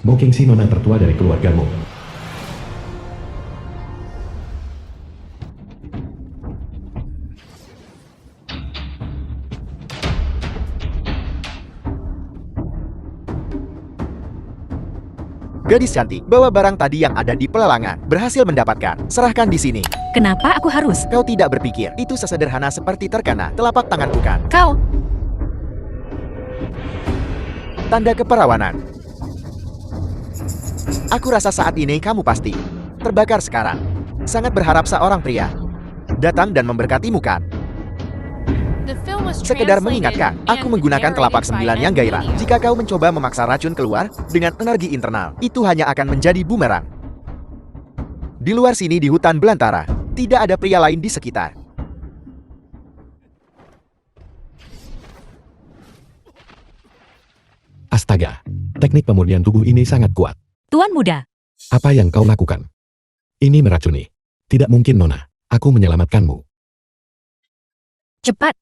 Mungkin si nona tertua dari keluargamu. Gadis cantik, bawa barang tadi yang ada di pelelangan. Berhasil mendapatkan. Serahkan di sini. Kenapa aku harus? Kau tidak berpikir, itu sesederhana seperti terkena telapak tangan bukan? Kau, Tanda keperawanan. Aku rasa saat ini kamu pasti terbakar sekarang. Sangat berharap seorang pria datang dan memberkatimu kan? Sekedar mengingatkan, aku menggunakan telapak 9 yang gairah. Jika kau mencoba memaksa racun keluar dengan energi internal, itu hanya akan menjadi bumerang. Di luar sini di hutan belantara, tidak ada pria lain di sekitar. Astaga, teknik pemurnian tubuh ini sangat kuat. Tuan Muda. Apa yang kau lakukan? Ini meracuni. Tidak mungkin, Nona. Aku menyelamatkanmu. Cepat.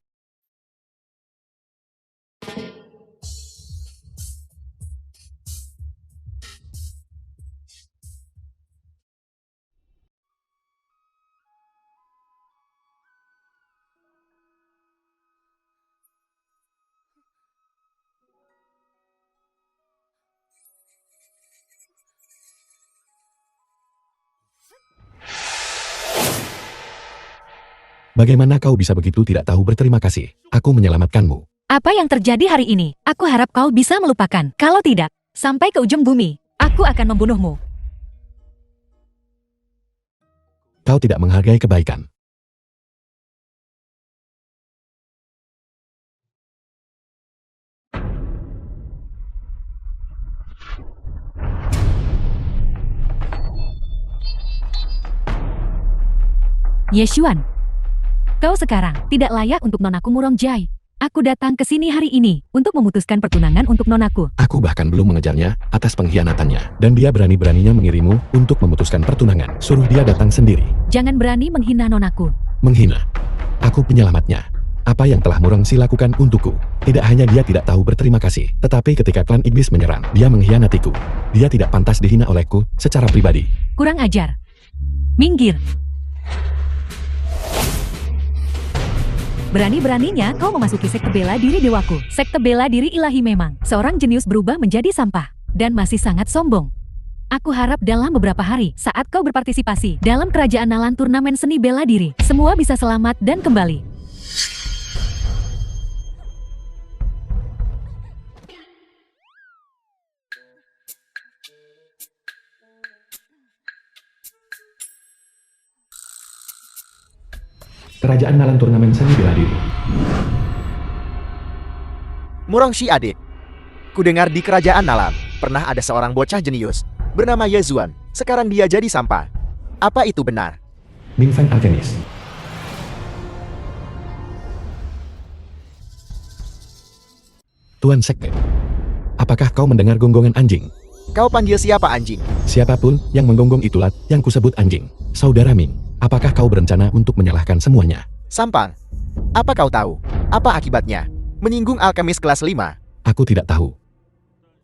Bagaimana kau bisa begitu tidak tahu berterima kasih? Aku menyelamatkanmu. Apa yang terjadi hari ini? Aku harap kau bisa melupakan. Kalau tidak, sampai ke ujung bumi, aku akan membunuhmu. Kau tidak menghargai kebaikan. Yeshuan, kau sekarang tidak layak untuk nonaku Murongjai. Aku datang ke sini hari ini untuk memutuskan pertunangan untuk nonaku. Aku bahkan belum mengejarnya atas pengkhianatannya. Dan dia berani-beraninya mengirimmu untuk memutuskan pertunangan. Suruh dia datang sendiri. Jangan berani menghina nonaku. Menghina. Aku penyelamatnya. Apa yang telah Murongsi lakukan untukku. Tidak hanya dia tidak tahu berterima kasih, tetapi ketika klan iblis menyerang, dia mengkhianatiku. Dia tidak pantas dihina olehku secara pribadi. Kurang ajar. Minggir. Berani-beraninya kau memasuki sekte bela diri dewaku. Sekte bela diri ilahi memang. Seorang jenius berubah menjadi sampah. Dan masih sangat sombong. Aku harap dalam beberapa hari, saat kau berpartisipasi dalam kerajaan Nalan turnamen seni bela diri, semua bisa selamat dan kembali. Kerajaan Nalan turnamen seni bela diri. Murongshi adik. Kudengar di kerajaan Nalan, pernah ada seorang bocah jenius bernama Yezuan. Sekarang dia jadi sampah. Apa itu benar? Mingfeng Alchemist. Tuan Sekte, apakah kau mendengar gonggongan anjing? Kau panggil siapa anjing? Siapapun yang menggonggong itulah yang kusebut anjing. Saudara Ming, apakah kau berencana untuk menyalahkan semuanya? Sampang. Apa kau tahu? Apa akibatnya? Menyinggung alkemis kelas 5. Aku tidak tahu.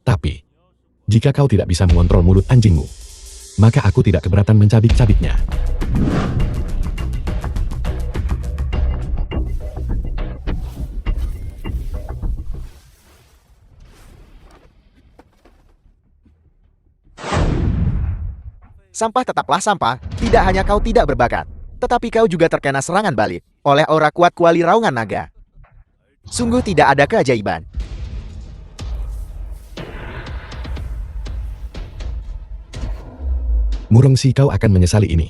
Tapi, jika kau tidak bisa mengontrol mulut anjingmu, maka aku tidak keberatan mencabik-cabiknya. Sampah tetaplah sampah. Tidak hanya kau tidak berbakat, tetapi kau juga terkena serangan balik oleh aura kuat kuali raungan naga. Sungguh tidak ada keajaiban. Murongsi, kau akan menyesali ini.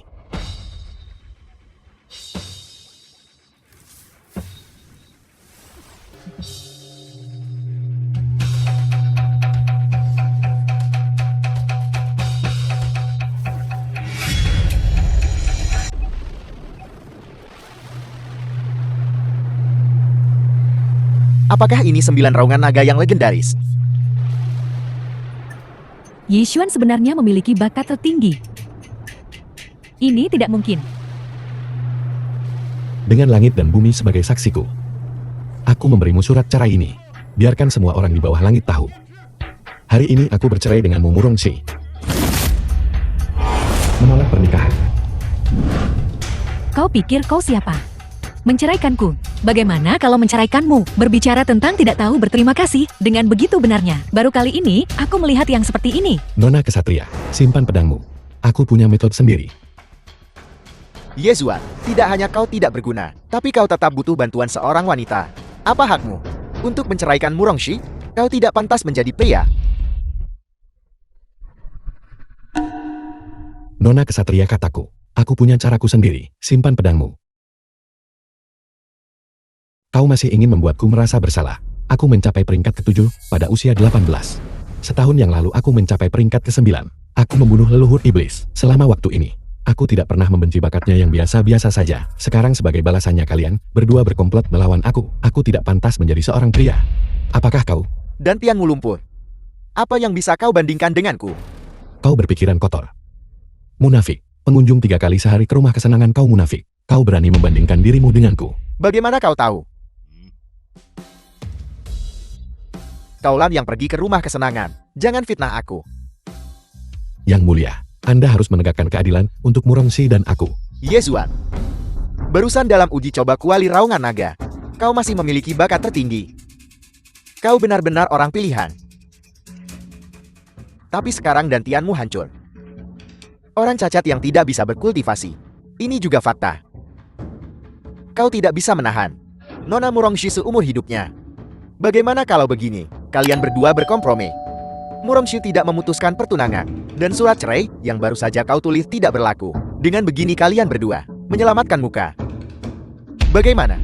Apakah ini 9 raungan naga yang legendaris? Yeshuan sebenarnya memiliki bakat tertinggi. Ini tidak mungkin. Dengan langit dan bumi sebagai saksiku, aku memberimu surat cerai ini. Biarkan semua orang di bawah langit tahu. Hari ini aku bercerai denganmu Murongshi. Menolak pernikahan. Kau pikir kau siapa? Menceraikanku. Bagaimana kalau menceraikanmu? Berbicara tentang tidak tahu berterima kasih dengan begitu benarnya. Baru kali ini, aku melihat yang seperti ini. Nona kesatria, simpan pedangmu. Aku punya metode sendiri. Yezuan, tidak hanya kau tidak berguna, tapi kau tetap butuh bantuan seorang wanita. Apa hakmu? Untuk menceraikan Murongshi, kau tidak pantas menjadi pria. Nona kesatria kataku. Aku punya caraku sendiri, simpan pedangmu. Kau masih ingin membuatku merasa bersalah. Aku mencapai peringkat ke-7 pada usia 18. Setahun yang lalu aku mencapai peringkat ke-9. Aku membunuh leluhur iblis. Selama waktu ini, aku tidak pernah membenci bakatnya yang biasa-biasa saja. Sekarang sebagai balasannya kalian berdua berkomplot melawan aku. Aku tidak pantas menjadi seorang pria. Apakah kau? Dan Tianmu lumpuh. Apa yang bisa kau bandingkan denganku? Kau berpikiran kotor. Munafik. Pengunjung 3 kali sehari ke rumah kesenangan kau munafik. Kau berani membandingkan dirimu denganku. Bagaimana kau tahu? Kaulah yang pergi ke rumah kesenangan. Jangan fitnah aku. Yang mulia, Anda harus menegakkan keadilan untuk Murongshi dan aku. Yezuan. Barusan dalam uji coba kuali raungan naga, kau masih memiliki bakat tertinggi. Kau benar-benar orang pilihan. Tapi sekarang dantianmu hancur. Orang cacat yang tidak bisa berkultivasi. Ini juga fakta. Kau tidak bisa menahan Nona Murongshi seumur hidupnya. Bagaimana kalau begini? Kalian berdua berkompromi. Murongshi tidak memutuskan pertunangan, dan surat cerai yang baru saja kau tulis tidak berlaku. Dengan begini kalian berdua menyelamatkan muka. Bagaimana?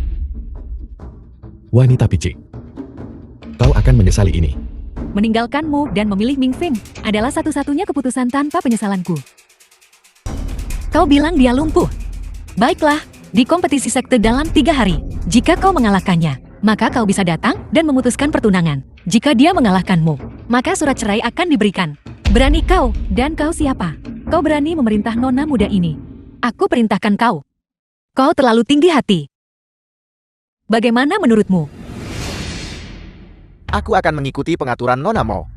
Wanita picik. Kau akan menyesali ini. Meninggalkanmu dan memilih Ming Feng adalah satu-satunya keputusan tanpa penyesalanku. Kau bilang dia lumpuh. Baiklah, di kompetisi sekte dalam 3 hari. Jika kau mengalahkannya, maka kau bisa datang dan memutuskan pertunangan. Jika dia mengalahkanmu, maka surat cerai akan diberikan. Berani kau, dan kau siapa? Kau berani memerintah nona muda ini. Aku perintahkan kau. Kau terlalu tinggi hati. Bagaimana menurutmu? Aku akan mengikuti pengaturan Nona Mo.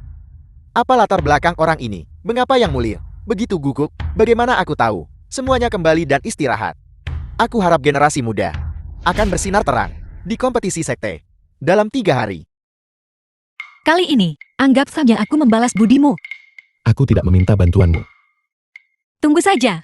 Apa latar belakang orang ini? Mengapa yang mulia begitu gugup? Bagaimana aku tahu? Semuanya kembali dan istirahat. Aku harap generasi muda akan bersinar terang di kompetisi sekte dalam 3 hari. Kali ini, anggap saja aku membalas budimu. Aku tidak meminta bantuanmu. Tunggu saja.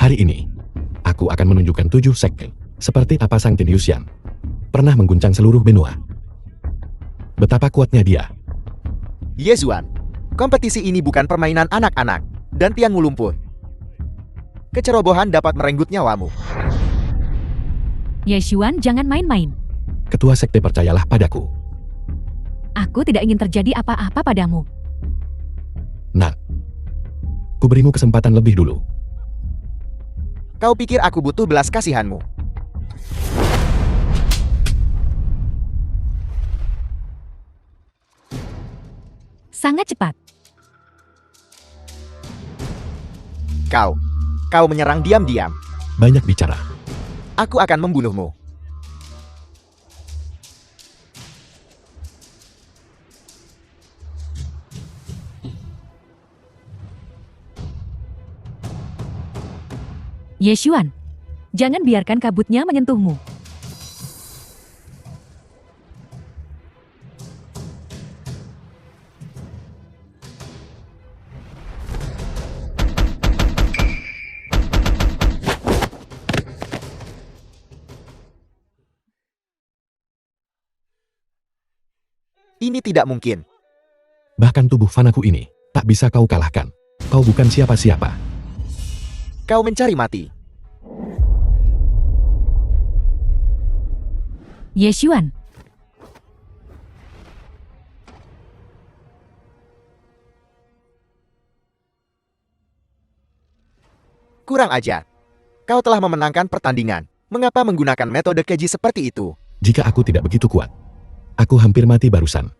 Hari ini, aku akan menunjukkan 7 sekte, seperti apa Sang Jenius Yan pernah mengguncang seluruh benua. Betapa kuatnya dia. Yezuan, kompetisi ini bukan permainan anak-anak, dan Tianmu lumpuh. Kecerobohan dapat merenggut nyawamu. Yeshuan, jangan main-main. Ketua sekte percayalah padaku. Aku tidak ingin terjadi apa-apa padamu. Nak, kuberimu kesempatan lebih dulu. Kau pikir aku butuh belas kasihanmu? Sangat cepat. Kau menyerang diam-diam. Banyak bicara. Aku akan membunuhmu. Yeshuan, jangan biarkan kabutnya menyentuhmu. Ini tidak mungkin. Bahkan tubuh fanaku ini tak bisa kau kalahkan. Kau bukan siapa-siapa. Kau mencari mati. Yeshuan, Kurang ajar. Kau telah memenangkan pertandingan. Mengapa menggunakan metode keji seperti itu? Jika aku tidak begitu kuat, aku hampir mati barusan.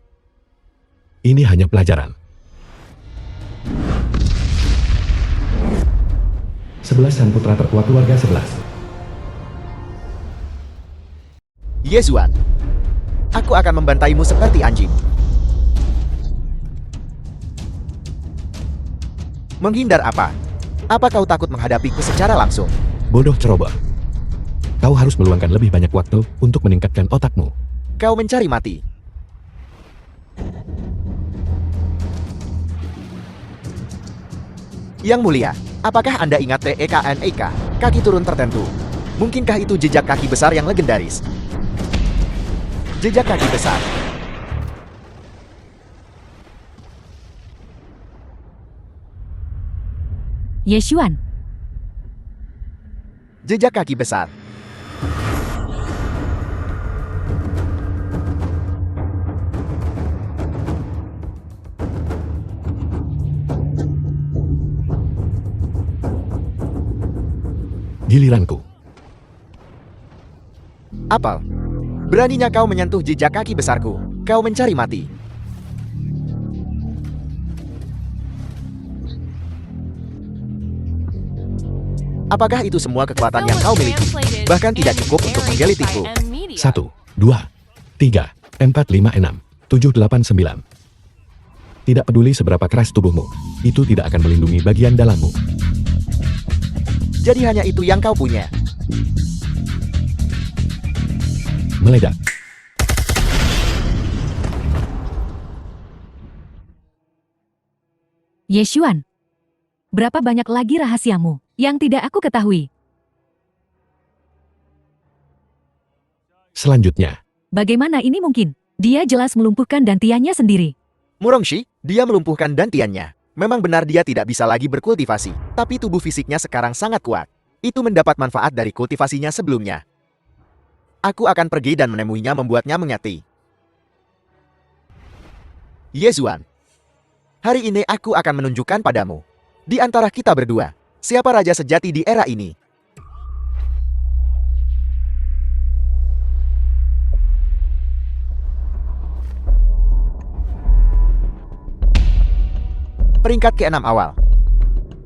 Ini hanya pelajaran. 11 sang putra terkuat keluarga 11. Yezuan, aku akan membantaimu seperti anjing. Menghindar apa? Apa kau takut menghadapiku secara langsung? Bodoh ceroboh. Kau harus meluangkan lebih banyak waktu untuk meningkatkan otakmu. Kau mencari mati. Yang mulia, apakah Anda ingat TEKNEK, kaki turun tertentu? Mungkinkah itu jejak kaki besar yang legendaris? Jejak kaki besar. Yeshuan, Jejak kaki besar. Giliranku. Apel, beraninya kau menyentuh jejak kaki besarku. Kau mencari mati. Apakah itu semua kekuatan yang kau miliki? Bahkan tidak cukup untuk menggelitiku. 1, 2, 3, 4, 5, 6, 7, 8, 9. Tidak peduli seberapa keras tubuhmu, itu tidak akan melindungi bagian dalammu. Jadi hanya itu yang kau punya. Meledak. Yeshuan. Berapa banyak lagi rahasiamu yang tidak aku ketahui? Selanjutnya, Bagaimana ini mungkin? Dia jelas melumpuhkan dantiannya sendiri. Murongshi, dia melumpuhkan dantiannya. Memang benar dia tidak bisa lagi berkultivasi, tapi tubuh fisiknya sekarang sangat kuat. Itu mendapat manfaat dari kultivasinya sebelumnya. Aku akan pergi dan menemuinya membuatnya mengerti. Yezuan, hari ini aku akan menunjukkan padamu. Di antara kita berdua, siapa raja sejati di era ini? Peringkat ke-6 awal.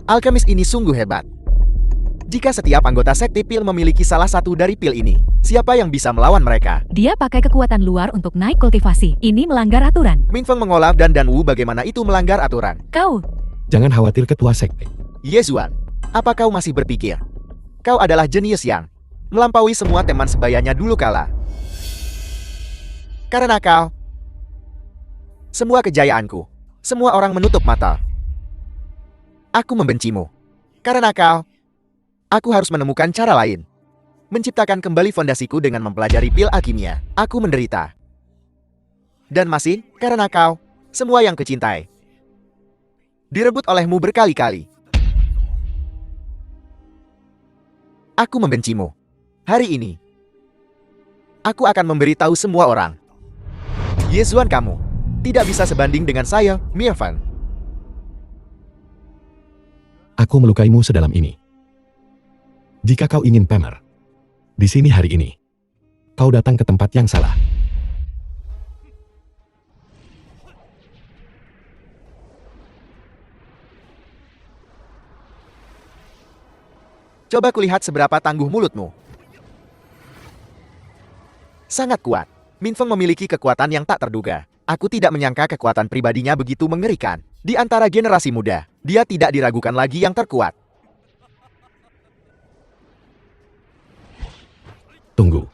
Alkemis ini sungguh hebat. Jika setiap anggota sekte pil memiliki salah satu dari pil ini, siapa yang bisa melawan mereka? Dia pakai kekuatan luar untuk naik kultivasi. Ini melanggar aturan. Min Feng mengolah dan Wu bagaimana itu melanggar aturan? Kau, jangan khawatir ketua sekte. Yezuan, apa kau masih berpikir? Kau adalah jenius yang melampaui semua teman sebayanya dulu kala. Karena kau, semua kejayaanku, semua orang menutup mata. Aku membencimu. Karena kau, aku harus menemukan cara lain. Menciptakan kembali fondasiku dengan mempelajari pil alkimia. Aku menderita. Dan masih, karena kau, semua yang kucintai direbut olehmu berkali-kali. Aku membencimu. Hari ini, aku akan memberitahu semua orang. Yezuan kamu tidak bisa sebanding dengan saya, Mirvan. Aku melukaimu sedalam ini. Jika kau ingin pamer di sini hari ini, kau datang ke tempat yang salah. Coba kulihat seberapa tangguh mulutmu. Sangat kuat. Min Feng memiliki kekuatan yang tak terduga. Aku tidak menyangka kekuatan pribadinya begitu mengerikan. Di antara generasi muda, dia tidak diragukan lagi yang terkuat. Tunggu.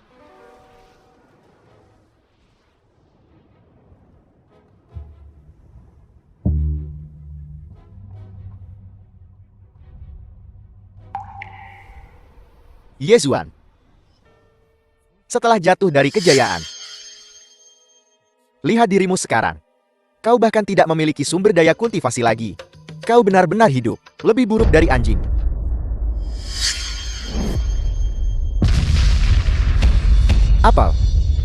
Yezuan. Setelah jatuh dari kejayaan, lihat dirimu sekarang. Kau bahkan tidak memiliki sumber daya kultivasi lagi. Kau benar-benar hidup, lebih buruk dari anjing. Apel,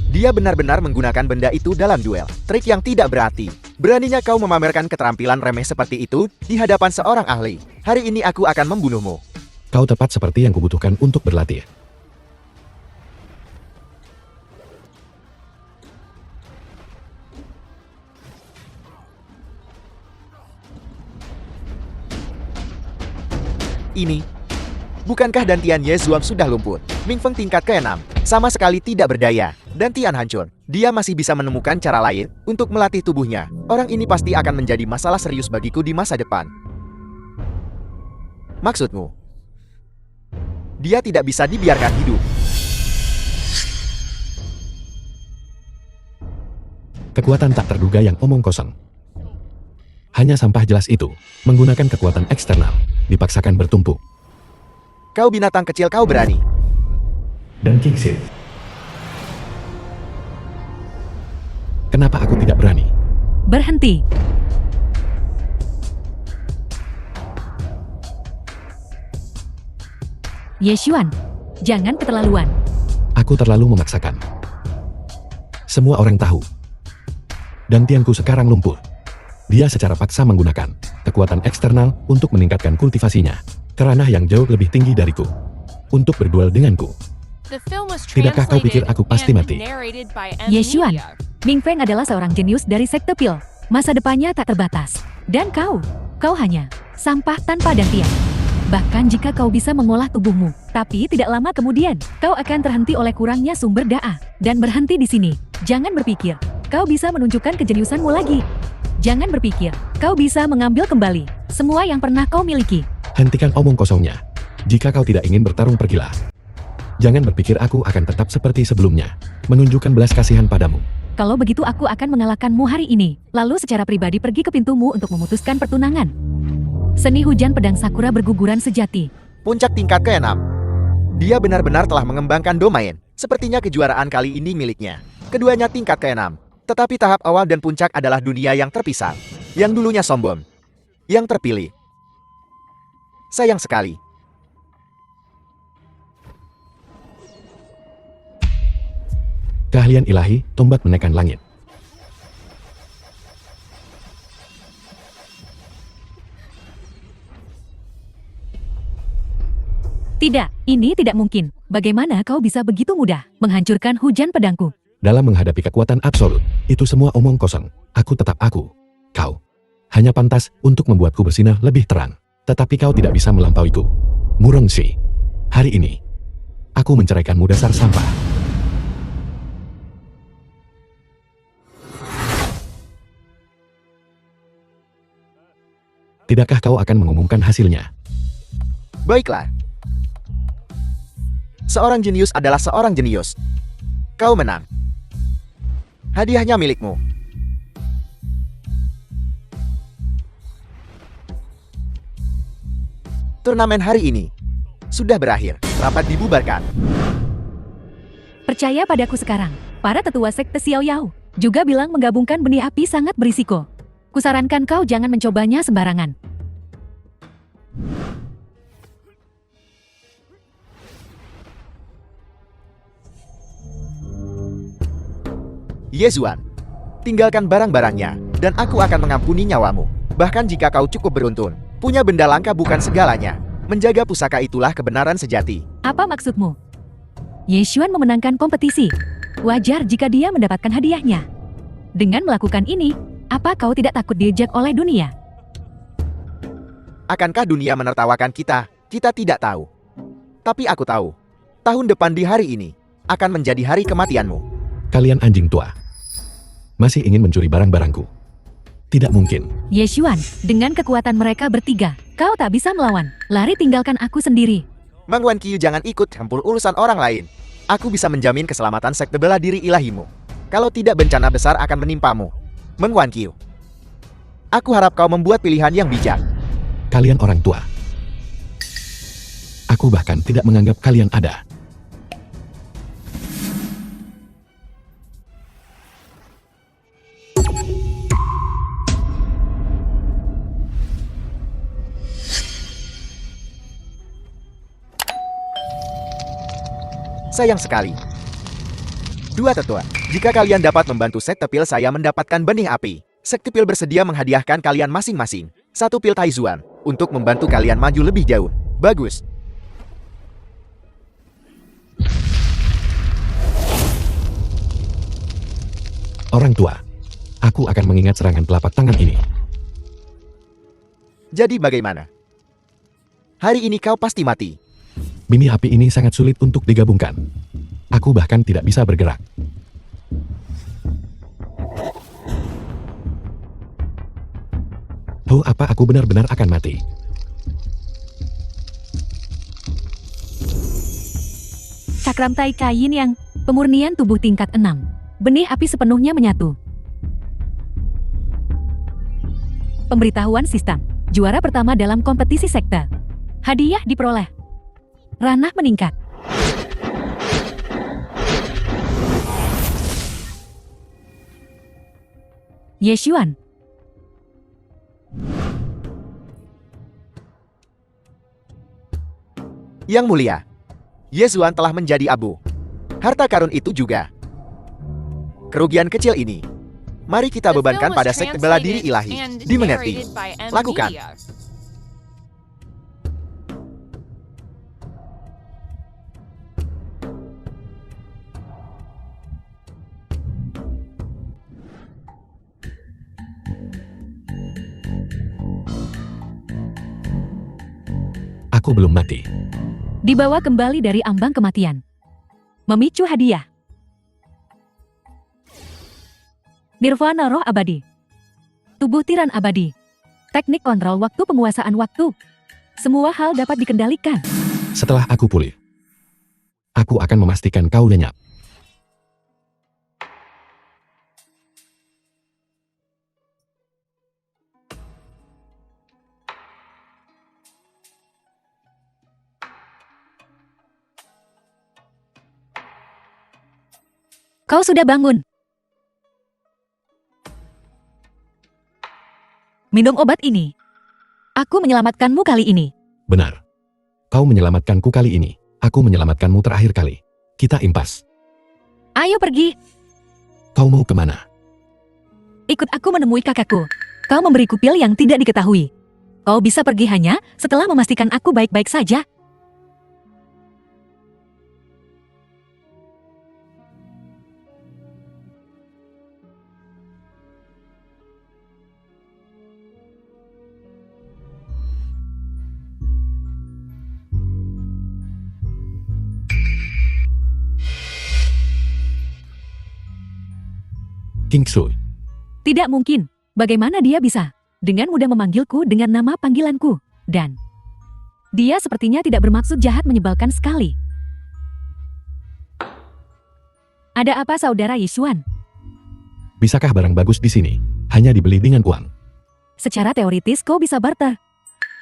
dia benar-benar menggunakan benda itu dalam duel. Trik yang tidak berarti. Beraninya kau memamerkan keterampilan remeh seperti itu di hadapan seorang ahli. Hari ini aku akan membunuhmu. Kau tepat seperti yang kubutuhkan untuk berlatih. Ini Bukankah Dantian Yezuam sudah lumpuh? Mingfeng tingkat ke-6, sama sekali tidak berdaya. Dantian hancur. Dia masih bisa menemukan cara lain untuk melatih tubuhnya. Orang ini pasti akan menjadi masalah serius bagiku di masa depan. Maksudmu? Dia tidak bisa dibiarkan hidup. Kekuatan tak terduga yang omong kosong. Hanya sampah jelas itu, menggunakan kekuatan eksternal, dipaksakan bertumpuk. Kau binatang kecil, kau berani. Dan Kingsit. Kenapa aku tidak berani? Berhenti. Yeshuan, jangan keterlaluan. Aku terlalu memaksakan. Semua orang tahu. Dantianku sekarang lumpuh. Dia secara paksa menggunakan kekuatan eksternal untuk meningkatkan kultivasinya ke ranah yang jauh lebih tinggi dariku. Untuk berduel denganku. Tidakkah kau pikir aku pasti mati? Yeshuan, Mingfeng adalah seorang jenius dari sekte Pil. Masa depannya tak terbatas. Dan kau hanya sampah tanpa dantian. Bahkan jika kau bisa mengolah tubuhmu, tapi tidak lama kemudian, kau akan terhenti oleh kurangnya sumber da'a. Dan berhenti di sini. Jangan berpikir, kau bisa menunjukkan kejeniusanmu lagi. Jangan berpikir, kau bisa mengambil kembali semua yang pernah kau miliki. Hentikan omong kosongnya. Jika kau tidak ingin bertarung, pergilah. Jangan berpikir aku akan tetap seperti sebelumnya, menunjukkan belas kasihan padamu. Kalau begitu aku akan mengalahkanmu hari ini, lalu secara pribadi pergi ke pintumu untuk memutuskan pertunangan. Seni hujan pedang Sakura berguguran sejati. Puncak tingkat ke-6. Dia benar-benar telah mengembangkan domain. Sepertinya kejuaraan kali ini miliknya. Keduanya tingkat ke-6. Tetapi tahap awal dan puncak adalah dunia yang terpisah. Yang dulunya sombong. Yang terpilih. Sayang sekali. Keahlian ilahi, tombak menekan langit. Tidak, ini tidak mungkin. Bagaimana kau bisa begitu mudah menghancurkan hujan pedangku? Dalam menghadapi kekuatan absolut, itu semua omong kosong. Aku tetap aku. Kau hanya pantas untuk membuatku bersinar lebih terang. Tetapi kau tidak bisa melampauiku. Murongshi, hari ini, aku menceraikanmu dasar sampah. Tidakkah kau akan mengumumkan hasilnya? Baiklah. Seorang jenius adalah seorang jenius. Kau menang. Hadiahnya milikmu. Turnamen hari ini sudah berakhir. Rapat dibubarkan. Percaya padaku sekarang. Para tetua sekte Xiao Yao juga bilang menggabungkan benih api sangat berisiko. Kusarankan kau jangan mencobanya sembarangan. Yezuan, tinggalkan barang-barangnya, dan aku akan mengampuni nyawamu. Bahkan jika kau cukup beruntun, punya benda langka bukan segalanya. Menjaga pusaka itulah kebenaran sejati. Apa maksudmu? Yeshuan memenangkan kompetisi. Wajar jika dia mendapatkan hadiahnya. Dengan melakukan ini, apa kau tidak takut diejek oleh dunia? Akankah dunia menertawakan kita? Kita tidak tahu. Tapi aku tahu, tahun depan di hari ini, akan menjadi hari kematianmu. Kalian anjing tua. Masih ingin mencuri barang-barangku? Tidak mungkin. Yeshuan, dengan kekuatan mereka bertiga, kau tak bisa melawan. Lari, tinggalkan aku sendiri. Mang Wan Qiu, jangan ikut campur urusan orang lain. Aku bisa menjamin keselamatan sekte bela diri ilahimu. Kalau tidak, bencana besar akan menimpamu. Mang Wan Qiu, aku harap kau membuat pilihan yang bijak. Kalian orang tua. Aku bahkan tidak menganggap kalian ada. Sayang sekali. Dua tetua, jika kalian dapat membantu sekte Pil saya mendapatkan benih api, sekte Pil bersedia menghadiahkan kalian masing-masing satu pil Taizuan untuk membantu kalian maju lebih jauh. Bagus. Orang tua, aku akan mengingat serangan telapak tangan ini. Jadi bagaimana? Hari ini kau pasti mati. Bumi api ini sangat sulit untuk digabungkan. Aku bahkan tidak bisa bergerak. Oh, apa aku benar-benar akan mati? Cakram Tai Kain yang pemurnian tubuh tingkat 6. Benih api sepenuhnya menyatu. Pemberitahuan sistem. Juara pertama dalam kompetisi sekte. Hadiah diperoleh. Ranah meningkat. Yeshuan. Yang mulia, Yesuan telah menjadi abu. Harta karun itu juga. Kerugian kecil ini, mari kita The film bebankan was pada sekte bela diri translated ilahi. and Dimengerti. narrated by M. Lakukan. Media. Aku belum mati. Dibawa kembali dari ambang kematian. Memicu hadiah. Nirvana roh abadi. Tubuh tiran abadi. Teknik kontrol waktu penguasaan waktu. Semua hal dapat dikendalikan. Setelah aku pulih, aku akan memastikan kau lenyap. Kau sudah bangun. Minum obat ini. Aku menyelamatkanmu kali ini. Benar. Kau menyelamatkanku kali ini. Aku menyelamatkanmu terakhir kali. Kita impas. Ayo pergi. Kau mau kemana? Ikut aku menemui kakakku. Kau memberiku pil yang tidak diketahui. Kau bisa pergi hanya setelah memastikan aku baik-baik saja. Kingsu. Tidak mungkin. Bagaimana dia bisa dengan mudah memanggilku dengan nama panggilanku? Dan dia sepertinya tidak bermaksud jahat menyebalkan sekali. Ada apa saudara Yishuan? Bisakah barang bagus di sini hanya dibeli dengan uang? Secara teoritis kau bisa barter.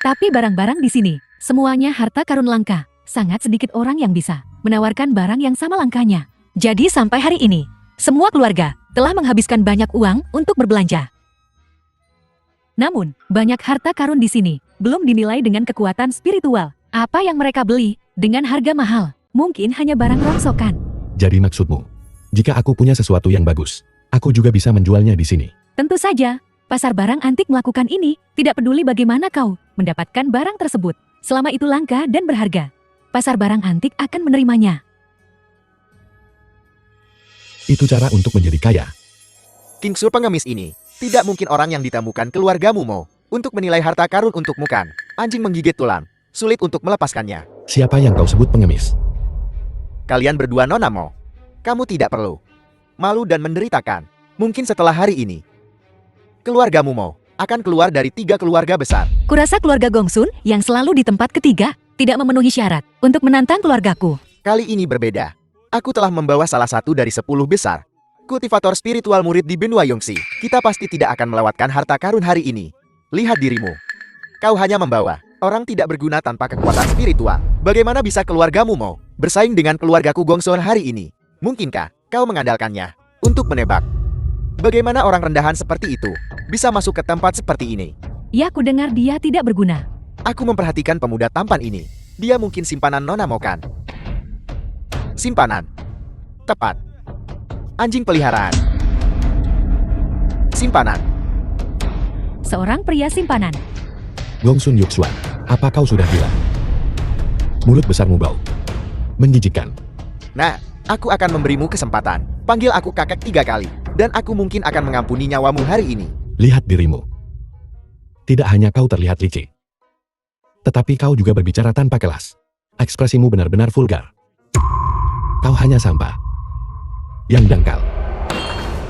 Tapi barang-barang di sini semuanya harta karun langka. Sangat sedikit orang yang bisa menawarkan barang yang sama langkanya. Jadi sampai hari ini, semua keluarga telah menghabiskan banyak uang untuk berbelanja. Namun, banyak harta karun di sini belum dinilai dengan kekuatan spiritual. Apa yang mereka beli dengan harga mahal, mungkin hanya barang rongsokan. Jadi maksudmu, jika aku punya sesuatu yang bagus, aku juga bisa menjualnya di sini. Tentu saja, pasar barang antik melakukan ini, tidak peduli bagaimana kau mendapatkan barang tersebut. Selama itu langka dan berharga, pasar barang antik akan menerimanya. Itu cara untuk menjadi kaya. Kingsu pengemis ini, tidak mungkin orang yang ditemukan keluargamu mau. Untuk menilai harta karun untukmu kan. Anjing menggigit tulang, sulit untuk melepaskannya. Siapa yang kau sebut pengemis? Kalian berdua nona mau. Kamu tidak perlu malu dan menderitakan. Mungkin setelah hari ini, keluargamu mau akan keluar dari 3 keluarga besar. Kurasa keluarga Gongsun yang selalu di tempat ketiga tidak memenuhi syarat untuk menantang keluargaku. Kali ini berbeda. Aku telah membawa salah satu dari 10 besar kultivator spiritual murid di benua Yongxi. Kita pasti tidak akan melewatkan harta karun hari ini. Lihat dirimu. Kau hanya membawa orang tidak berguna tanpa kekuatan spiritual. Bagaimana bisa keluargamu mau bersaing dengan keluargaku Gongsun hari ini? Mungkinkah kau mengandalkannya untuk menebak? Bagaimana orang rendahan seperti itu bisa masuk ke tempat seperti ini? Ya, aku dengar dia tidak berguna. Aku memperhatikan pemuda tampan ini. Dia mungkin simpanan nona mau kan? Simpanan. Tepat. Anjing peliharaan. Simpanan. Seorang pria simpanan. Gongsun Yuxuan, apa kau sudah gila? Mulut besarmu bau. Menjijikkan. Nah, aku akan memberimu kesempatan. Panggil aku kakek 3 kali. Dan aku mungkin akan mengampuni nyawamu hari ini. Lihat dirimu. Tidak hanya kau terlihat licik, tetapi kau juga berbicara tanpa kelas. Ekspresimu benar-benar vulgar. Kau hanya sampah. Yang dangkal.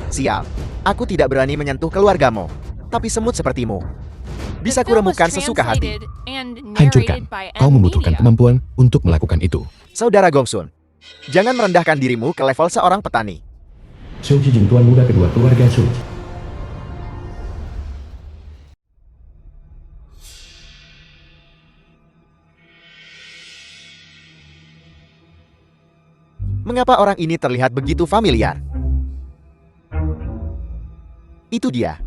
Sial, aku tidak berani menyentuh keluargamu. Tapi semut sepertimu bisa The film was kuremukkan sesuka hati. translated and Hancurkan. narrated by Kau membutuhkan M-Media. kemampuan untuk melakukan itu. Saudara Gongsun, jangan merendahkan dirimu ke level seorang petani. Suji Jing, tuan muda kedua keluarga Suji. Mengapa orang ini terlihat begitu familiar? Itu dia.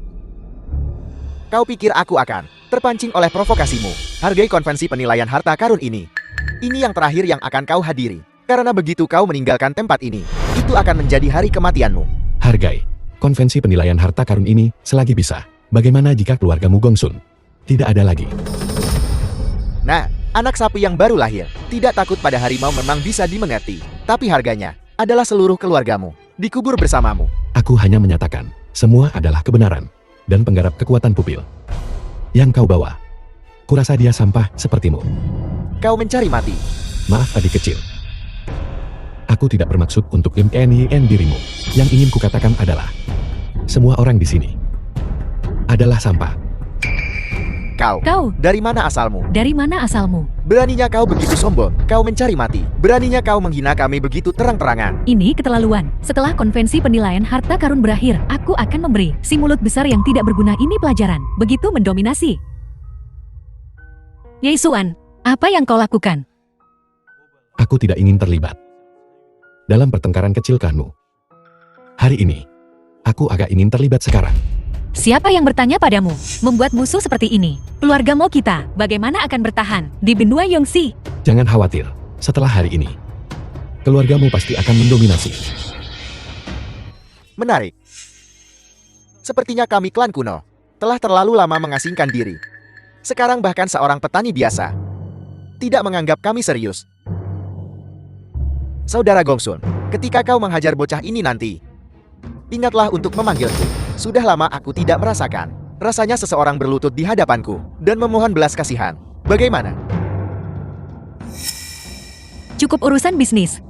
Kau pikir aku akan terpancing oleh provokasimu? Hargai konvensi penilaian harta karun ini. Ini yang terakhir yang akan kau hadiri. Karena begitu kau meninggalkan tempat ini, itu akan menjadi hari kematianmu. Hargai konvensi penilaian harta karun ini selagi bisa. Bagaimana jika keluargamu Gongsun tidak ada lagi? Nah, anak sapi yang baru lahir, tidak takut pada harimau memang bisa dimengerti. Tapi harganya adalah seluruh keluargamu dikubur bersamamu. Aku hanya menyatakan, semua adalah kebenaran dan penggarap kekuatan pupil yang kau bawa. Kurasa dia sampah sepertimu. Kau mencari mati. Maaf adik kecil. Aku tidak bermaksud untuk MNIN dirimu. Yang ingin kukatakan adalah, semua orang di sini adalah sampah. Kau, dari mana asalmu? Dari mana asalmu? Beraninya kau begitu sombong, kau mencari mati. Beraninya kau menghina kami begitu terang-terangan. Ini keterlaluan. Setelah konvensi penilaian harta karun berakhir, aku akan memberi si mulut besar yang tidak berguna ini pelajaran. Begitu mendominasi. Yesuan, apa yang kau lakukan? Aku tidak ingin terlibat dalam pertengkaran kecil kamu. Hari ini, aku agak ingin terlibat sekarang. Siapa yang bertanya padamu? Membuat musuh seperti ini. Keluargamu kita, bagaimana akan bertahan di benua Yongxi? Jangan khawatir, setelah hari ini, keluargamu pasti akan mendominasi. Menarik. Sepertinya kami klan kuno telah terlalu lama mengasingkan diri. Sekarang bahkan seorang petani biasa tidak menganggap kami serius. Saudara Gongsun, ketika kau menghajar bocah ini nanti, ingatlah untuk memanggilku. Sudah lama aku tidak merasakan rasanya seseorang berlutut di hadapanku dan memohon belas kasihan. Bagaimana? Cukup urusan bisnis.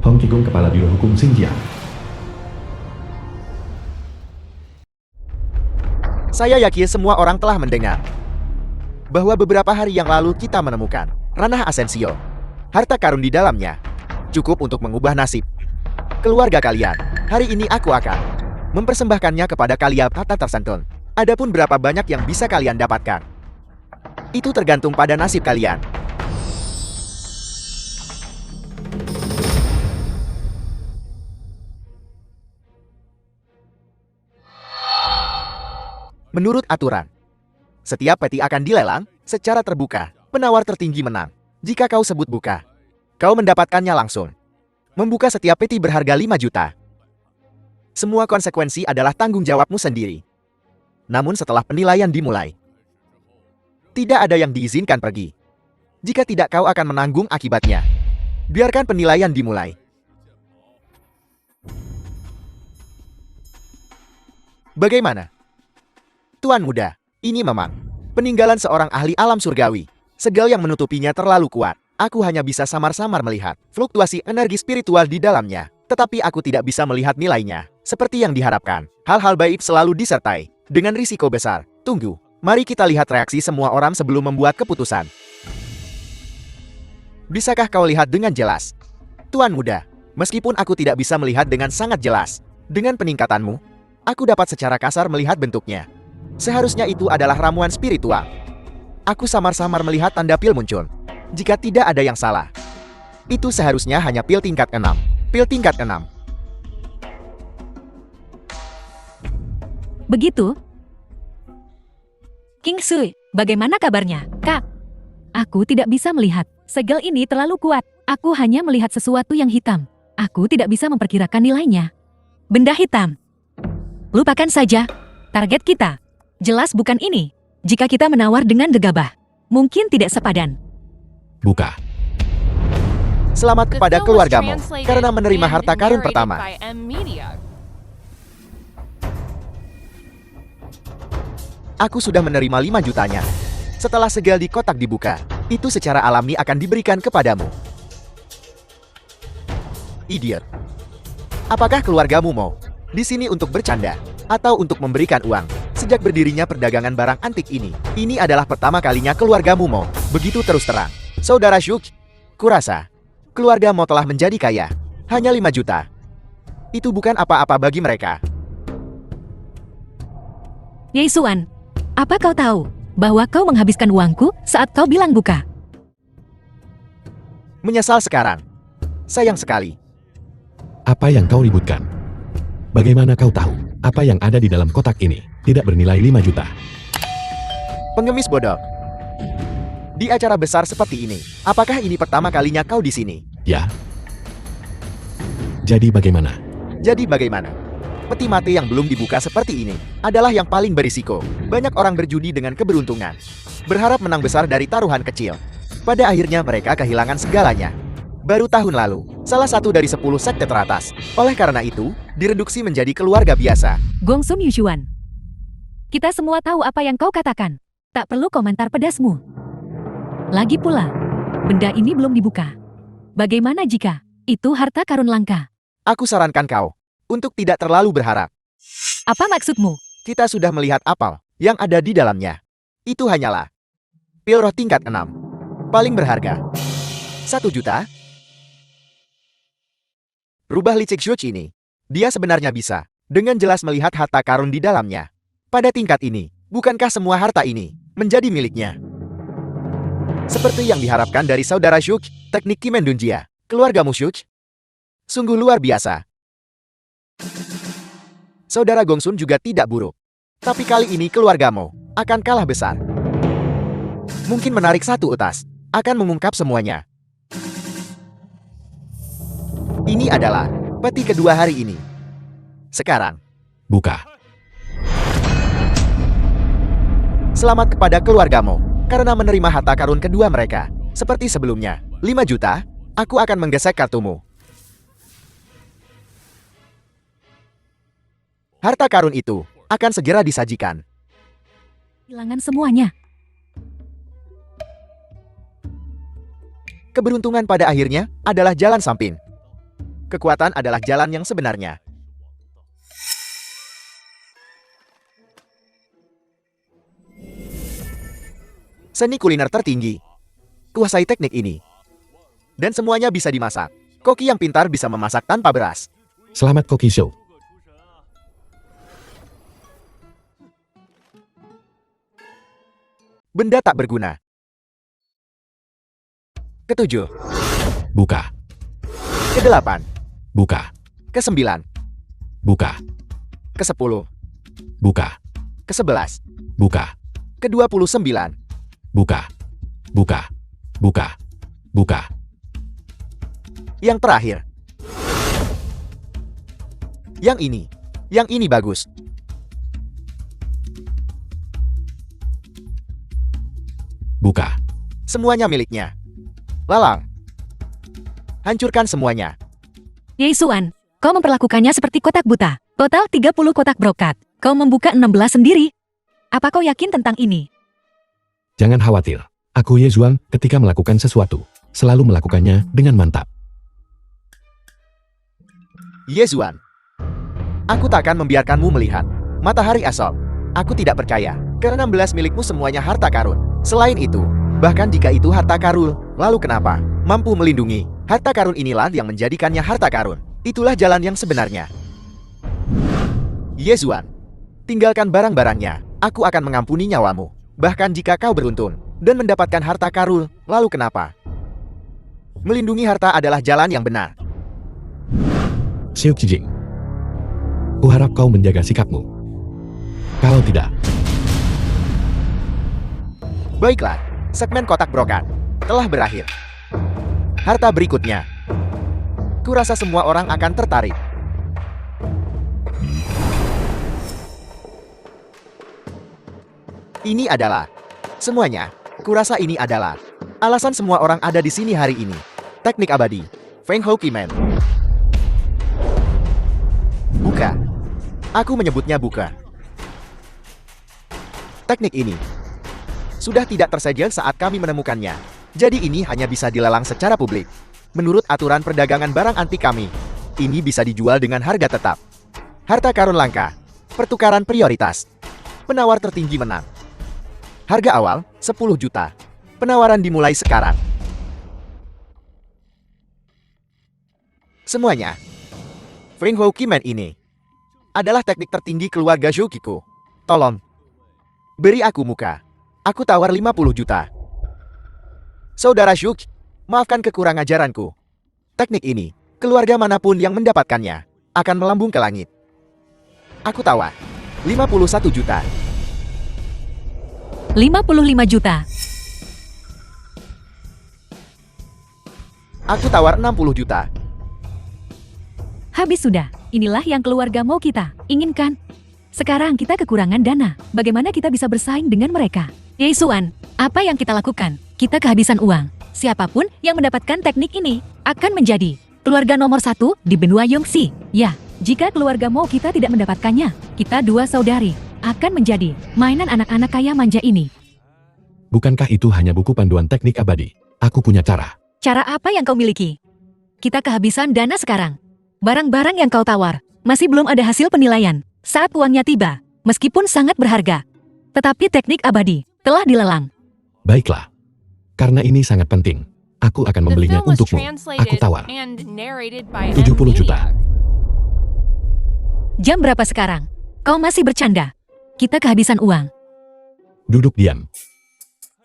Hong Kigung, Kepala Biro Hukum Xinjiang. Saya yakin semua orang telah mendengar bahwa beberapa hari yang lalu kita menemukan ranah Asensio. Harta karun di dalamnya cukup untuk mengubah nasib keluarga kalian. Hari ini aku akan mempersembahkannya kepada kalian kata tersentun. Adapun berapa banyak yang bisa kalian dapatkan, itu tergantung pada nasib kalian. Menurut aturan, setiap peti akan dilelang secara terbuka. Penawar tertinggi menang. Jika kau sebut buka, kau mendapatkannya langsung. Membuka setiap peti berharga 5 juta. Semua konsekuensi adalah tanggung jawabmu sendiri. Namun setelah penilaian dimulai, tidak ada yang diizinkan pergi. Jika tidak, kau akan menanggung akibatnya. Biarkan penilaian dimulai. Bagaimana? Tuan muda, ini memang peninggalan seorang ahli alam surgawi. Segel yang menutupinya terlalu kuat. Aku hanya bisa samar-samar melihat fluktuasi energi spiritual di dalamnya. Tetapi aku tidak bisa melihat nilainya. Seperti yang diharapkan, hal-hal baik selalu disertai dengan risiko besar. Tunggu, mari kita lihat reaksi semua orang sebelum membuat keputusan. Bisakah kau lihat dengan jelas? Tuan muda, meskipun aku tidak bisa melihat dengan sangat jelas, dengan peningkatanmu, aku dapat secara kasar melihat bentuknya. Seharusnya itu adalah ramuan spiritual. Aku samar-samar melihat tanda pil muncul. Jika tidak ada yang salah, itu seharusnya hanya pil tingkat 6. Pil tingkat 6. Begitu? King Sui, bagaimana kabarnya, Kak? Aku tidak bisa melihat. Segel ini terlalu kuat. Aku hanya melihat sesuatu yang hitam. Aku tidak bisa memperkirakan nilainya. Benda hitam. Lupakan saja. Target kita jelas bukan ini. Jika kita menawar dengan gegabah, mungkin tidak sepadan. Buka. Selamat The kepada film was keluargamu translated karena menerima and harta karun narrated pertama. by M-Media. Aku sudah menerima 5 jutanya. Setelah segel di kotak dibuka, itu secara alami akan diberikan kepadamu. Idiot. Apakah keluargamu mau di sini untuk bercanda atau untuk memberikan uang? Sejak berdirinya perdagangan barang antik ini adalah pertama kalinya keluargamu mau begitu terus terang. Saudara Shuk, kurasa keluarga Mo telah menjadi kaya. Hanya 5 juta. Itu bukan apa-apa bagi mereka. Yesuan, apa kau tahu bahwa kau menghabiskan uangku saat kau bilang buka? Menyesal sekarang. Sayang sekali. Apa yang kau ributkan? Bagaimana kau tahu apa yang ada di dalam kotak ini tidak bernilai 5 juta? Pengemis bodoh. Di acara besar seperti ini, apakah ini pertama kalinya kau di sini? Ya. Jadi bagaimana? Jadi bagaimana? Peti mati yang belum dibuka seperti ini adalah yang paling berisiko. Banyak orang berjudi dengan keberuntungan, berharap menang besar dari taruhan kecil. Pada akhirnya mereka kehilangan segalanya. Baru tahun lalu, salah satu dari 10 sekte teratas. Oleh karena itu, direduksi menjadi keluarga biasa. Gongsun Yushuan. Kita semua tahu apa yang kau katakan. Tak perlu komentar pedasmu. Lagi pula, benda ini belum dibuka. Bagaimana jika itu harta karun langka? Aku sarankan kau untuk tidak terlalu berharap. Apa maksudmu? Kita sudah melihat apel yang ada di dalamnya. Itu hanyalah pil roh tingkat 6. Paling berharga. 1 juta? Rubah licik Shuch ini. Dia sebenarnya bisa dengan jelas melihat harta karun di dalamnya. Pada tingkat ini, bukankah semua harta ini menjadi miliknya? Seperti yang diharapkan dari saudara Shuk, teknik Kimendunjia, keluargamu Shuch, sungguh luar biasa. Saudara Gongsun juga tidak buruk. Tapi kali ini keluargamu akan kalah besar. Mungkin menarik satu utas akan mengungkap semuanya. Ini adalah peti kedua hari ini. Sekarang, Buka. selamat kepada keluargamu karena menerima harta karun kedua mereka. Seperti sebelumnya, 5 juta, aku akan menggesek kartumu. Harta karun itu akan segera disajikan. Kehilangan semuanya. Keberuntungan pada akhirnya adalah jalan samping. Kekuatan adalah jalan yang sebenarnya. Seni kuliner tertinggi. Kuasai teknik ini. Dan semuanya bisa dimasak. Koki yang pintar bisa memasak tanpa beras. Selamat Koki Show. Benda tak berguna. Ketujuh. Buka. Kedelapan. Buka. Kesembilan. Buka. Kesepuluh. Buka. Kesebelas. Buka. Ke-29. Buka. Buka. Buka. Buka. Yang terakhir. Yang ini. Yang ini bagus. Buka. Semuanya miliknya. Lalang. Hancurkan semuanya. Yesuan, kau memperlakukannya seperti kotak buta. Total 30 kotak brokat. Kau membuka 16 sendiri. Apa kau yakin tentang ini? Jangan khawatir. Aku Ye Zhuang ketika melakukan sesuatu, selalu melakukannya dengan mantap. Yezuan. Aku takkan membiarkanmu melihat matahari asal. Aku tidak percaya. Ke-16 milikmu semuanya harta karun. Selain itu, bahkan jika itu harta karun, lalu kenapa? Mampu melindungi. Harta karun inilah yang menjadikannya harta karun. Itulah jalan yang sebenarnya. Yezuan. Tinggalkan barang-barangnya. Aku akan mengampuni nyawamu. Bahkan jika kau beruntung dan mendapatkan harta karun, lalu kenapa? Melindungi harta adalah jalan yang benar. Xiu Qijing. Kuharap kau menjaga sikapmu. Kalau tidak, Baiklah, segmen kotak brokat telah berakhir. Harta berikutnya. Kurasa semua orang akan tertarik. Ini adalah semuanya. Kurasa ini adalah alasan semua orang ada di sini hari ini. Teknik abadi. Feng Hou Kimen. Buka. Aku menyebutnya buka. Teknik ini sudah tidak tersedia saat kami menemukannya. Jadi ini hanya bisa dilelang secara publik. Menurut aturan perdagangan barang antik kami, ini bisa dijual dengan harga tetap. Harta karun langka, pertukaran prioritas. Penawar tertinggi menang. Harga awal, 10 juta. Penawaran dimulai sekarang. Semuanya. Feng Hou Kimen ini adalah teknik tertinggi keluarga Zhouqiku. Tolong, beri aku muka. Aku tawar 50 juta. Saudara Zhouqi, maafkan kekurang ajaranku. Teknik ini, keluarga manapun yang mendapatkannya, akan melambung ke langit. Aku tawar 51 juta. 55 juta. Aku tawar 60 juta. Habis sudah. Inilah yang keluarga mau kita inginkan. Sekarang kita kekurangan dana. Bagaimana kita bisa bersaing dengan mereka? Ye Xuan, apa yang kita lakukan? Kita kehabisan uang. Siapapun yang mendapatkan teknik ini akan menjadi keluarga nomor 1 di benua Yongxi. Ya, jika keluarga Mo kita tidak mendapatkannya, kita dua saudari akan menjadi mainan anak-anak kaya manja ini. Bukankah itu hanya buku panduan teknik abadi? Aku punya cara. Cara apa yang kau miliki? Kita kehabisan dana sekarang. Barang-barang yang kau tawar masih belum ada hasil penilaian. Saat uangnya tiba, meskipun sangat berharga, tetapi teknik abadi telah dilelang. Baiklah. Karena ini sangat penting. Aku akan The membelinya film was untukmu. translated Aku tawar and narrated by 70 juta. Jam berapa sekarang? Kau masih bercanda. Kita kehabisan uang. Duduk diam.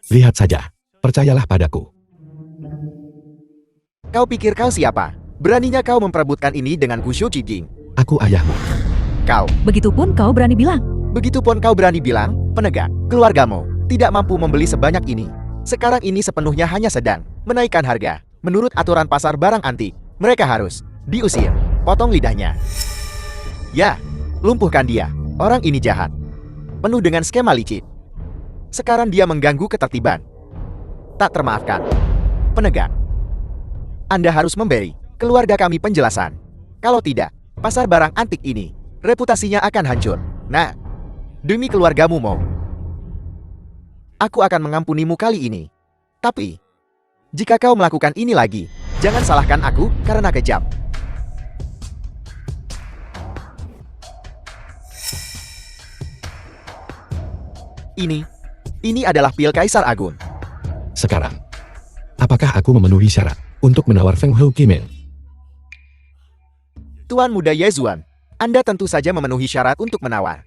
Lihat saja. Percayalah padaku. Kau pikir kau siapa? Beraninya kau memperebutkan ini dengan Gu Shujing. Aku ayahmu. Kau. Begitupun kau berani bilang. Begitupun kau berani bilang, penegak, keluargamu tidak mampu membeli sebanyak ini. Sekarang ini sepenuhnya hanya sedang menaikkan harga. Menurut aturan pasar barang antik, mereka harus diusir, potong lidahnya. Ya, lumpuhkan dia. Orang ini jahat. Penuh dengan skema licik. Sekarang dia mengganggu ketertiban. Tak termaafkan. Penegak, Anda harus memberi keluarga kami penjelasan. Kalau tidak, pasar barang antik ini, reputasinya akan hancur. Nah, demi keluargamu Mo, aku akan mengampunimu kali ini. Tapi, jika kau melakukan ini lagi, jangan salahkan aku karena kejam. Ini adalah pil Kaisar Agung. Sekarang, apakah aku memenuhi syarat untuk menawar Feng Hou Kimen? Tuan Muda Ye Xuan, Anda tentu saja memenuhi syarat untuk menawar.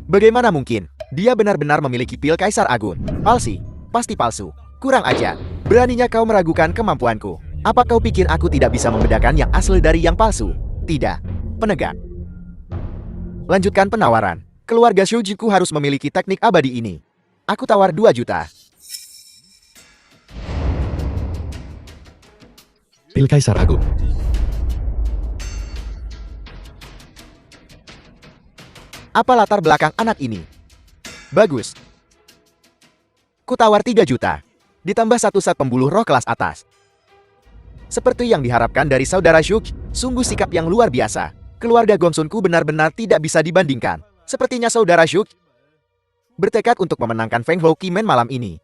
Bagaimana mungkin dia benar-benar memiliki pil Kaisar Agung? Palsi, pasti palsu. Kurang ajar. Beraninya kau meragukan kemampuanku. Apa kau pikir aku tidak bisa membedakan yang asli dari yang palsu? Tidak. Penegak. Lanjutkan penawaran. Keluarga Shujiku harus memiliki teknik abadi ini. Aku tawar 2 juta. Pil Kaisar Agung. Apa latar belakang anak ini? Bagus. Kutawar 3 juta. Ditambah 1 set pembuluh roh kelas atas. Seperti yang diharapkan dari saudara Shuk, sungguh sikap yang luar biasa. Keluarga Gongsunku benar-benar tidak bisa dibandingkan. Sepertinya saudara Shuk bertekad untuk memenangkan Feng Hou Kimen malam ini.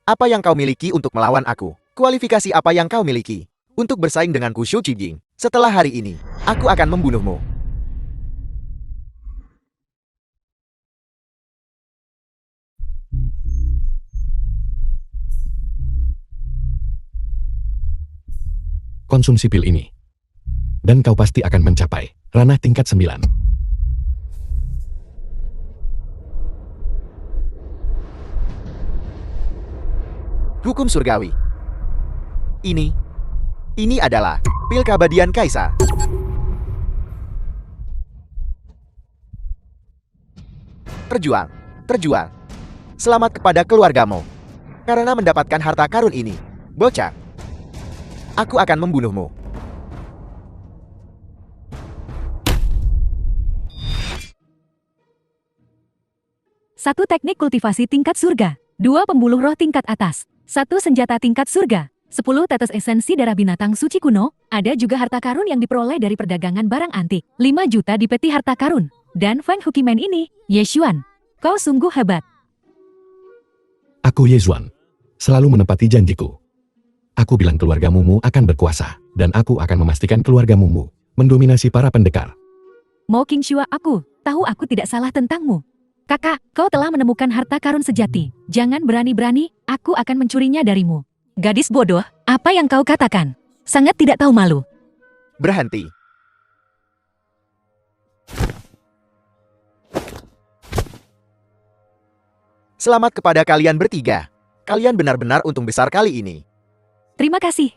Apa yang kau miliki untuk melawan aku? Kualifikasi apa yang kau miliki untuk bersaing dengan Ku Shu Qijing? Setelah hari ini, aku akan membunuhmu. Konsumsi pil ini. Dan kau pasti akan mencapai ranah tingkat 9. Hukum surgawi. Ini adalah pil keabadian Kaisar. Terjual. Selamat kepada keluargamu. Karena mendapatkan harta karun ini, bocah, aku akan membunuhmu. Satu teknik kultivasi tingkat surga, 2 pembuluh roh tingkat atas, 1 senjata tingkat surga, 10 tetes esensi darah binatang suci kuno, ada juga harta karun yang diperoleh dari perdagangan barang antik, 5 juta di peti harta karun. Dan Feng Hou Kimen ini, Ye Xuan, kau sungguh hebat. Aku Yezuan. Selalu menepati janjiku. Aku bilang keluarga Mumu akan berkuasa, dan aku akan memastikan keluarga Mumu mendominasi para pendekar. Mo Qingxue, aku tahu aku tidak salah tentangmu. Kakak, kau telah menemukan harta karun sejati. Jangan berani-berani, aku akan mencurinya darimu. Gadis bodoh, apa yang kau katakan? Sangat tidak tahu malu. Berhenti. Selamat kepada kalian bertiga. Kalian benar-benar untung besar kali ini. Terima kasih.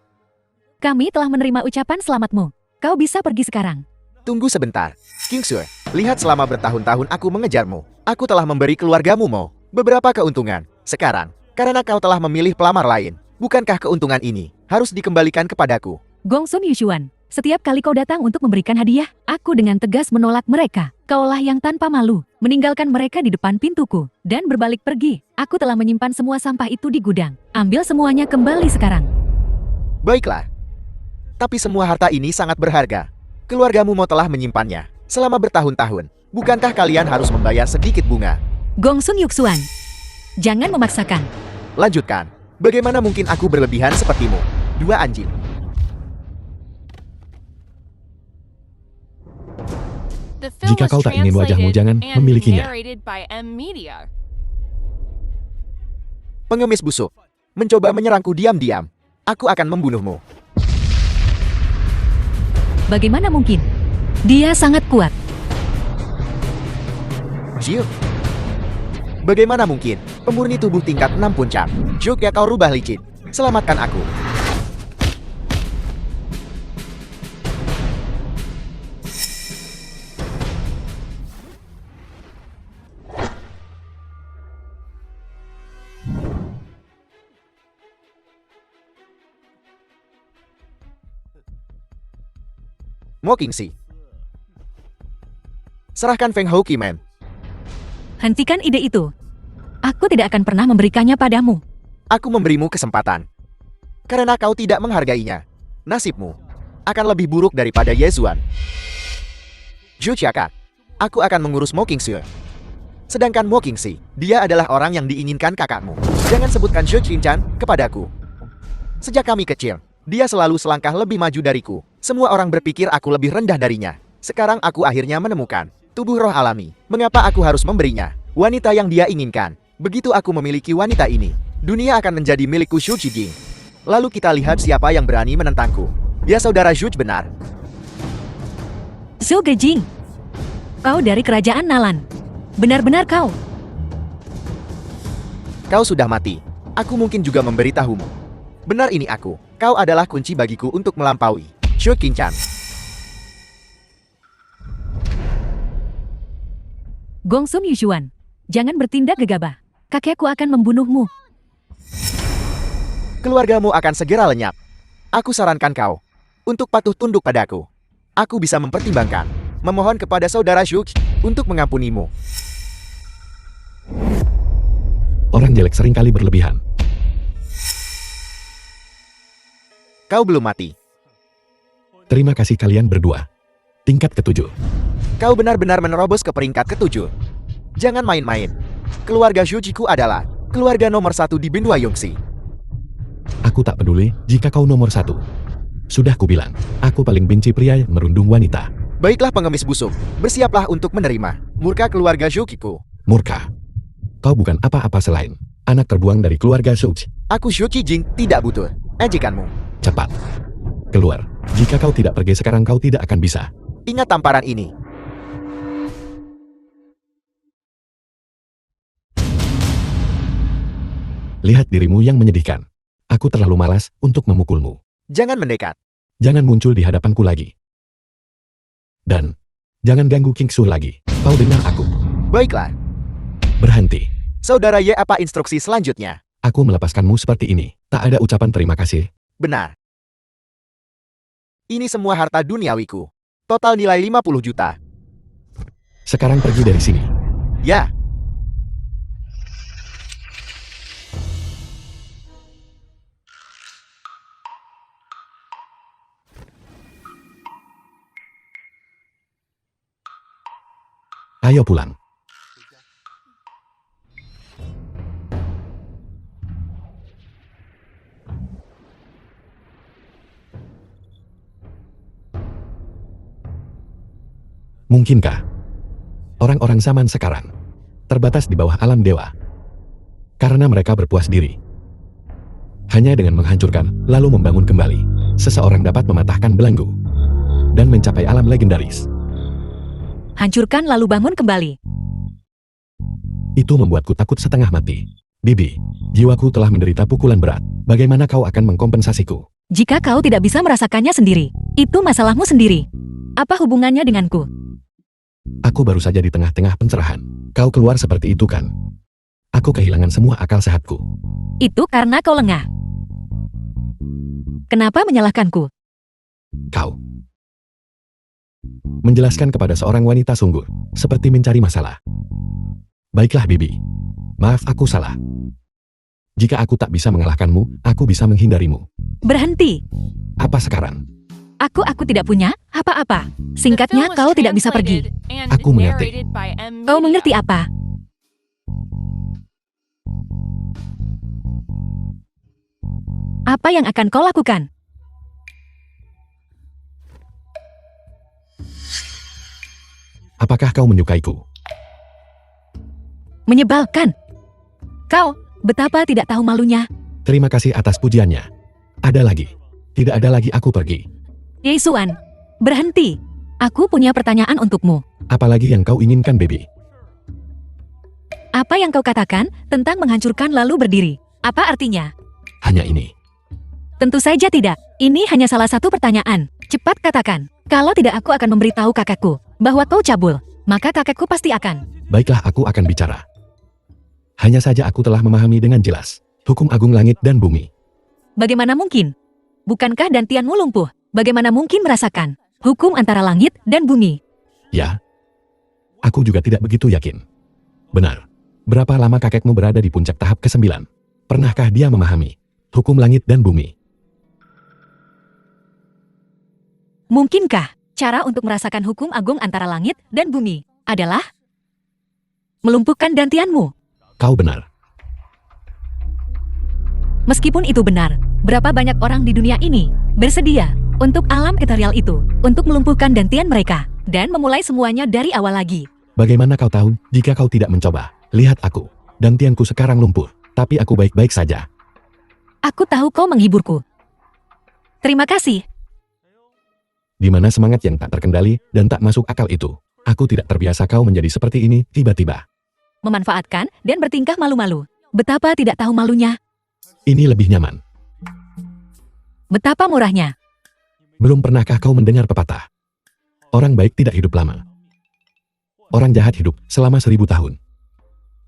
Kami telah menerima ucapan selamatmu. Kau bisa pergi sekarang. Tunggu sebentar. Qingxue, lihat selama bertahun-tahun aku mengejarmu. Aku telah memberi keluargamu Mo beberapa keuntungan. Sekarang, karena kau telah memilih pelamar lain, bukankah keuntungan ini harus dikembalikan kepadaku? Gongsun Yushuan, setiap kali kau datang untuk memberikan hadiah, aku dengan tegas menolak mereka. Kaulah yang tanpa malu, meninggalkan mereka di depan pintuku, dan berbalik pergi. Aku telah menyimpan semua sampah itu di gudang. Ambil semuanya kembali sekarang. Baiklah. Tapi semua harta ini sangat berharga. Keluargamu Mo telah menyimpannya selama bertahun-tahun. Bukankah kalian harus membayar sedikit bunga? Gongsun Yuksuan, jangan memaksakan. Lanjutkan. Bagaimana mungkin aku berlebihan sepertimu? Dua anjing. The film Jika was kau tak ingin wajahmu, translated jangan and memilikinya. narrated by M Media. Pengemis busuk. Mencoba menyerangku diam-diam. Aku akan membunuhmu. Bagaimana mungkin? Dia sangat kuat. Jiu. Bagaimana mungkin? Pemurni tubuh tingkat 6 puncak. Juga kau rubah licin. Selamatkan aku. Mo Qingxi. Serahkan Feng Hou Kimen. Hentikan ide itu. Aku tidak akan pernah memberikannya padamu. Aku memberimu kesempatan. Karena kau tidak menghargainya, nasibmu akan lebih buruk daripada Yezuan. Zhu Qiakat, aku akan mengurus Mo Qingxue. Sedangkan Mo Qingxi, dia adalah orang yang diinginkan kakakmu. Jangan sebutkan Zhu Qinchan kepadaku. Sejak kami kecil, dia selalu selangkah lebih maju dariku. Semua orang berpikir aku lebih rendah darinya. Sekarang aku akhirnya menemukan tubuh roh alami. Mengapa aku harus memberinya? Wanita yang dia inginkan. Begitu aku memiliki wanita ini, dunia akan menjadi milikku Zhu Qijing. Lalu kita lihat siapa yang berani menentangku. Ya saudara Zhu benar. Zhu Gejing, kau dari kerajaan Nalan. Benar-benar kau. Kau sudah mati. Aku mungkin juga memberitahumu. Benar ini aku. Kau adalah kunci bagiku untuk melampaui Zhu Qinchan. Gongsun Yushuan, jangan bertindak gegabah. Kakekku akan membunuhmu. Keluargamu akan segera lenyap. Aku sarankan kau untuk patuh tunduk padaku. Aku bisa mempertimbangkan memohon kepada saudara Zhu untuk mengampunimu. Orang jelek seringkali berlebihan. Kau belum mati. Terima kasih kalian berdua. Tingkat ke-7. Kau benar-benar menerobos ke peringkat ke-7. Jangan main-main. Keluarga Zhujiku adalah keluarga nomor 1 di benua Yongxi. Aku tak peduli jika kau nomor 1. Sudah kubilang, aku paling benci pria yang merundung wanita. Baiklah pengemis busuk, bersiaplah untuk menerima murka keluarga Zhujiku. Murka. Kau bukan apa-apa selain anak terbuang dari keluarga Zhu. Aku Zhu Qijing tidak butuh ejekanmu. Cepat. Keluar. Jika kau tidak pergi sekarang kau tidak akan bisa. Ingat tamparan ini. Lihat dirimu yang menyedihkan. Aku terlalu malas untuk memukulmu. Jangan mendekat. Jangan muncul di hadapanku lagi. Dan jangan ganggu Qingxue lagi. Kau dengar aku. Baiklah. Berhenti. Saudara Ye, apa instruksi selanjutnya? Aku melepaskanmu seperti ini. Tak ada ucapan terima kasih. Benar. Ini semua harta duniawiku. Total nilai 50 juta. Sekarang pergi dari sini. Ya. Ayo pulang. Mungkinkah orang-orang zaman sekarang terbatas di bawah alam dewa? Karena mereka berpuas diri. Hanya dengan menghancurkan, lalu membangun kembali, seseorang dapat mematahkan belenggu dan mencapai alam legendaris. Hancurkan lalu bangun kembali. Itu membuatku takut setengah mati. Bibi, jiwaku telah menderita pukulan berat. Bagaimana kau akan mengkompensasiku? Jika kau tidak bisa merasakannya sendiri, itu masalahmu sendiri. Apa hubungannya denganku? Aku baru saja di tengah-tengah pencerahan. Kau keluar seperti itu kan? Aku kehilangan semua akal sehatku. Itu karena kau lengah. Kenapa menyalahkanku? Kau menjelaskan kepada seorang wanita sungguh seperti mencari masalah. Baiklah Bibi, maaf aku salah. Jika aku tak bisa mengalahkanmu, aku bisa menghindarimu. Berhenti. Apa sekarang? Aku tidak punya apa-apa. The Singkatnya, film was kau tidak bisa pergi. translated and Aku mengerti. narrated by M. Kau Media. mengerti apa? Apa yang akan kau lakukan? Apakah kau menyukaiku? Menyebalkan. Kau, betapa tidak tahu malunya. Terima kasih atas pujiannya. Ada lagi. Tidak ada lagi aku pergi. Yesuan, berhenti. Aku punya pertanyaan untukmu. Apalagi yang kau inginkan, Bibi? Apa yang kau katakan tentang menghancurkan lalu berdiri? Apa artinya? Hanya ini. Tentu saja tidak. Ini hanya salah satu pertanyaan. Cepat katakan. Kalau tidak, aku akan memberitahu kakakku bahwa kau cabul. Maka kakakku pasti akan. Baiklah, aku akan bicara. Hanya saja aku telah memahami dengan jelas hukum agung langit dan bumi. Bagaimana mungkin? Bukankah dantianmu lumpuh? Bagaimana mungkin merasakan hukum antara langit dan bumi? Ya, aku juga tidak begitu yakin. Benar. Berapa lama kakekmu berada di puncak tahap ke-9? Pernahkah dia memahami hukum langit dan bumi? Mungkinkah cara untuk merasakan hukum agung antara langit dan bumi adalah melumpuhkan dantianmu? Kau benar. Meskipun itu benar, berapa banyak orang di dunia ini bersedia untuk alam eterial itu, untuk melumpuhkan dantian mereka, dan memulai semuanya dari awal lagi. Bagaimana kau tahu jika kau tidak mencoba? Lihat aku. Dantianku sekarang lumpuh, tapi aku baik-baik saja. Aku tahu kau menghiburku. Terima kasih. Di mana semangat yang tak terkendali dan tak masuk akal itu? Aku tidak terbiasa kau menjadi seperti ini tiba-tiba. Memanfaatkan dan bertingkah malu-malu. Betapa tidak tahu malunya. Ini lebih nyaman. Betapa murahnya. Belum pernahkah kau mendengar pepatah? Orang baik tidak hidup lama. Orang jahat hidup selama 1000 tahun.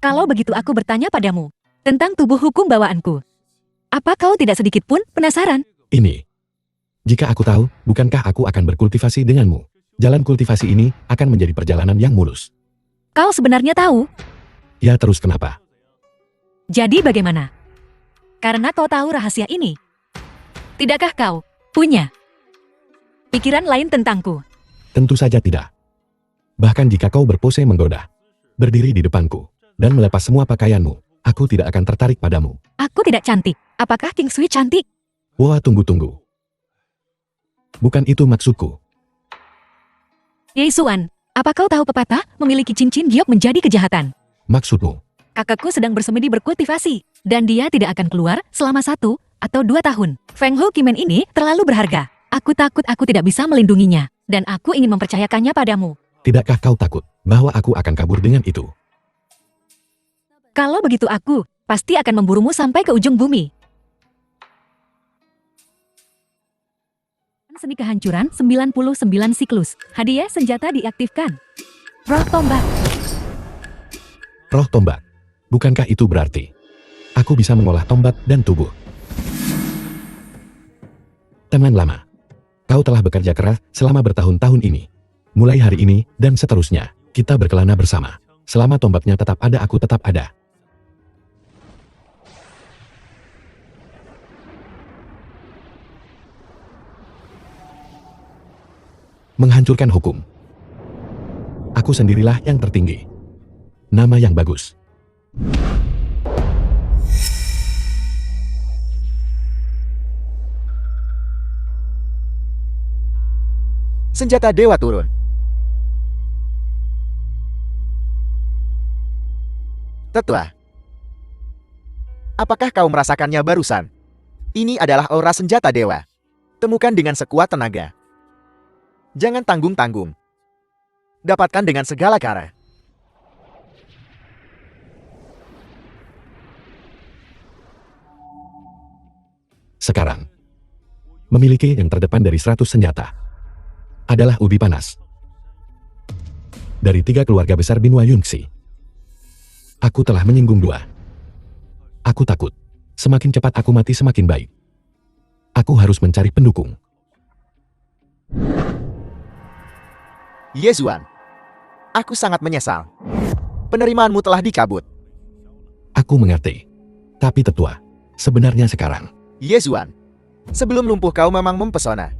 Kalau begitu aku bertanya padamu tentang tubuh hukum bawaanku. Apa kau tidak sedikit pun penasaran? Ini. Jika aku tahu, bukankah aku akan berkultivasi denganmu? Jalan kultivasi ini akan menjadi perjalanan yang mulus. Kau sebenarnya tahu? Ya terus kenapa? Jadi bagaimana? Karena kau tahu rahasia ini. Tidakkah kau punya pikiran lain tentangku? Tentu saja tidak. Bahkan jika kau berpose menggoda, berdiri di depanku, dan melepas semua pakaianmu, aku tidak akan tertarik padamu. Aku tidak cantik. Apakah King Sui cantik? Wah, tunggu-tunggu. Bukan itu maksudku. Yesuan, apa kau tahu pepatah memiliki cincin giok menjadi kejahatan? Maksudmu, Kakakku sedang bersemedi berkultivasi, dan dia tidak akan keluar selama 1 atau 2 tahun. Feng Hu Kimen ini terlalu berharga. Aku takut aku tidak bisa melindunginya, dan aku ingin mempercayakannya padamu. tidakkah kau takut bahwa aku akan kabur dengan itu? Kalau begitu aku pasti akan memburumu sampai ke ujung bumi. Seni kehancuran 99 siklus. Hadiah senjata diaktifkan. Roh tombak. Roh tombak. Bukankah itu berarti aku bisa mengolah tombak dan tubuh? Teman lama, kau telah bekerja keras selama bertahun-tahun ini. Mulai hari ini dan seterusnya, kita berkelana bersama. Selama tombaknya tetap ada, aku tetap ada. Menghancurkan hukum. Aku sendirilah yang tertinggi. Nama yang bagus. Senjata dewa turun. Tetua. Apakah kau merasakannya barusan? Ini adalah aura senjata dewa. Temukan dengan sekuat tenaga. Jangan tanggung-tanggung. Dapatkan dengan segala cara. Sekarang, memiliki yang terdepan dari 100 senjata adalah ubi panas. Dari 3 keluarga besar Binwa Yunxi, aku telah menyinggung 2. Aku takut, semakin cepat aku mati semakin baik. Aku harus mencari pendukung. Yezuan, aku sangat menyesal. Penerimaanmu telah dicabut. Aku mengerti. Tapi tetua, sebenarnya sekarang, Yezuan, sebelum lumpuh kau memang mempesona.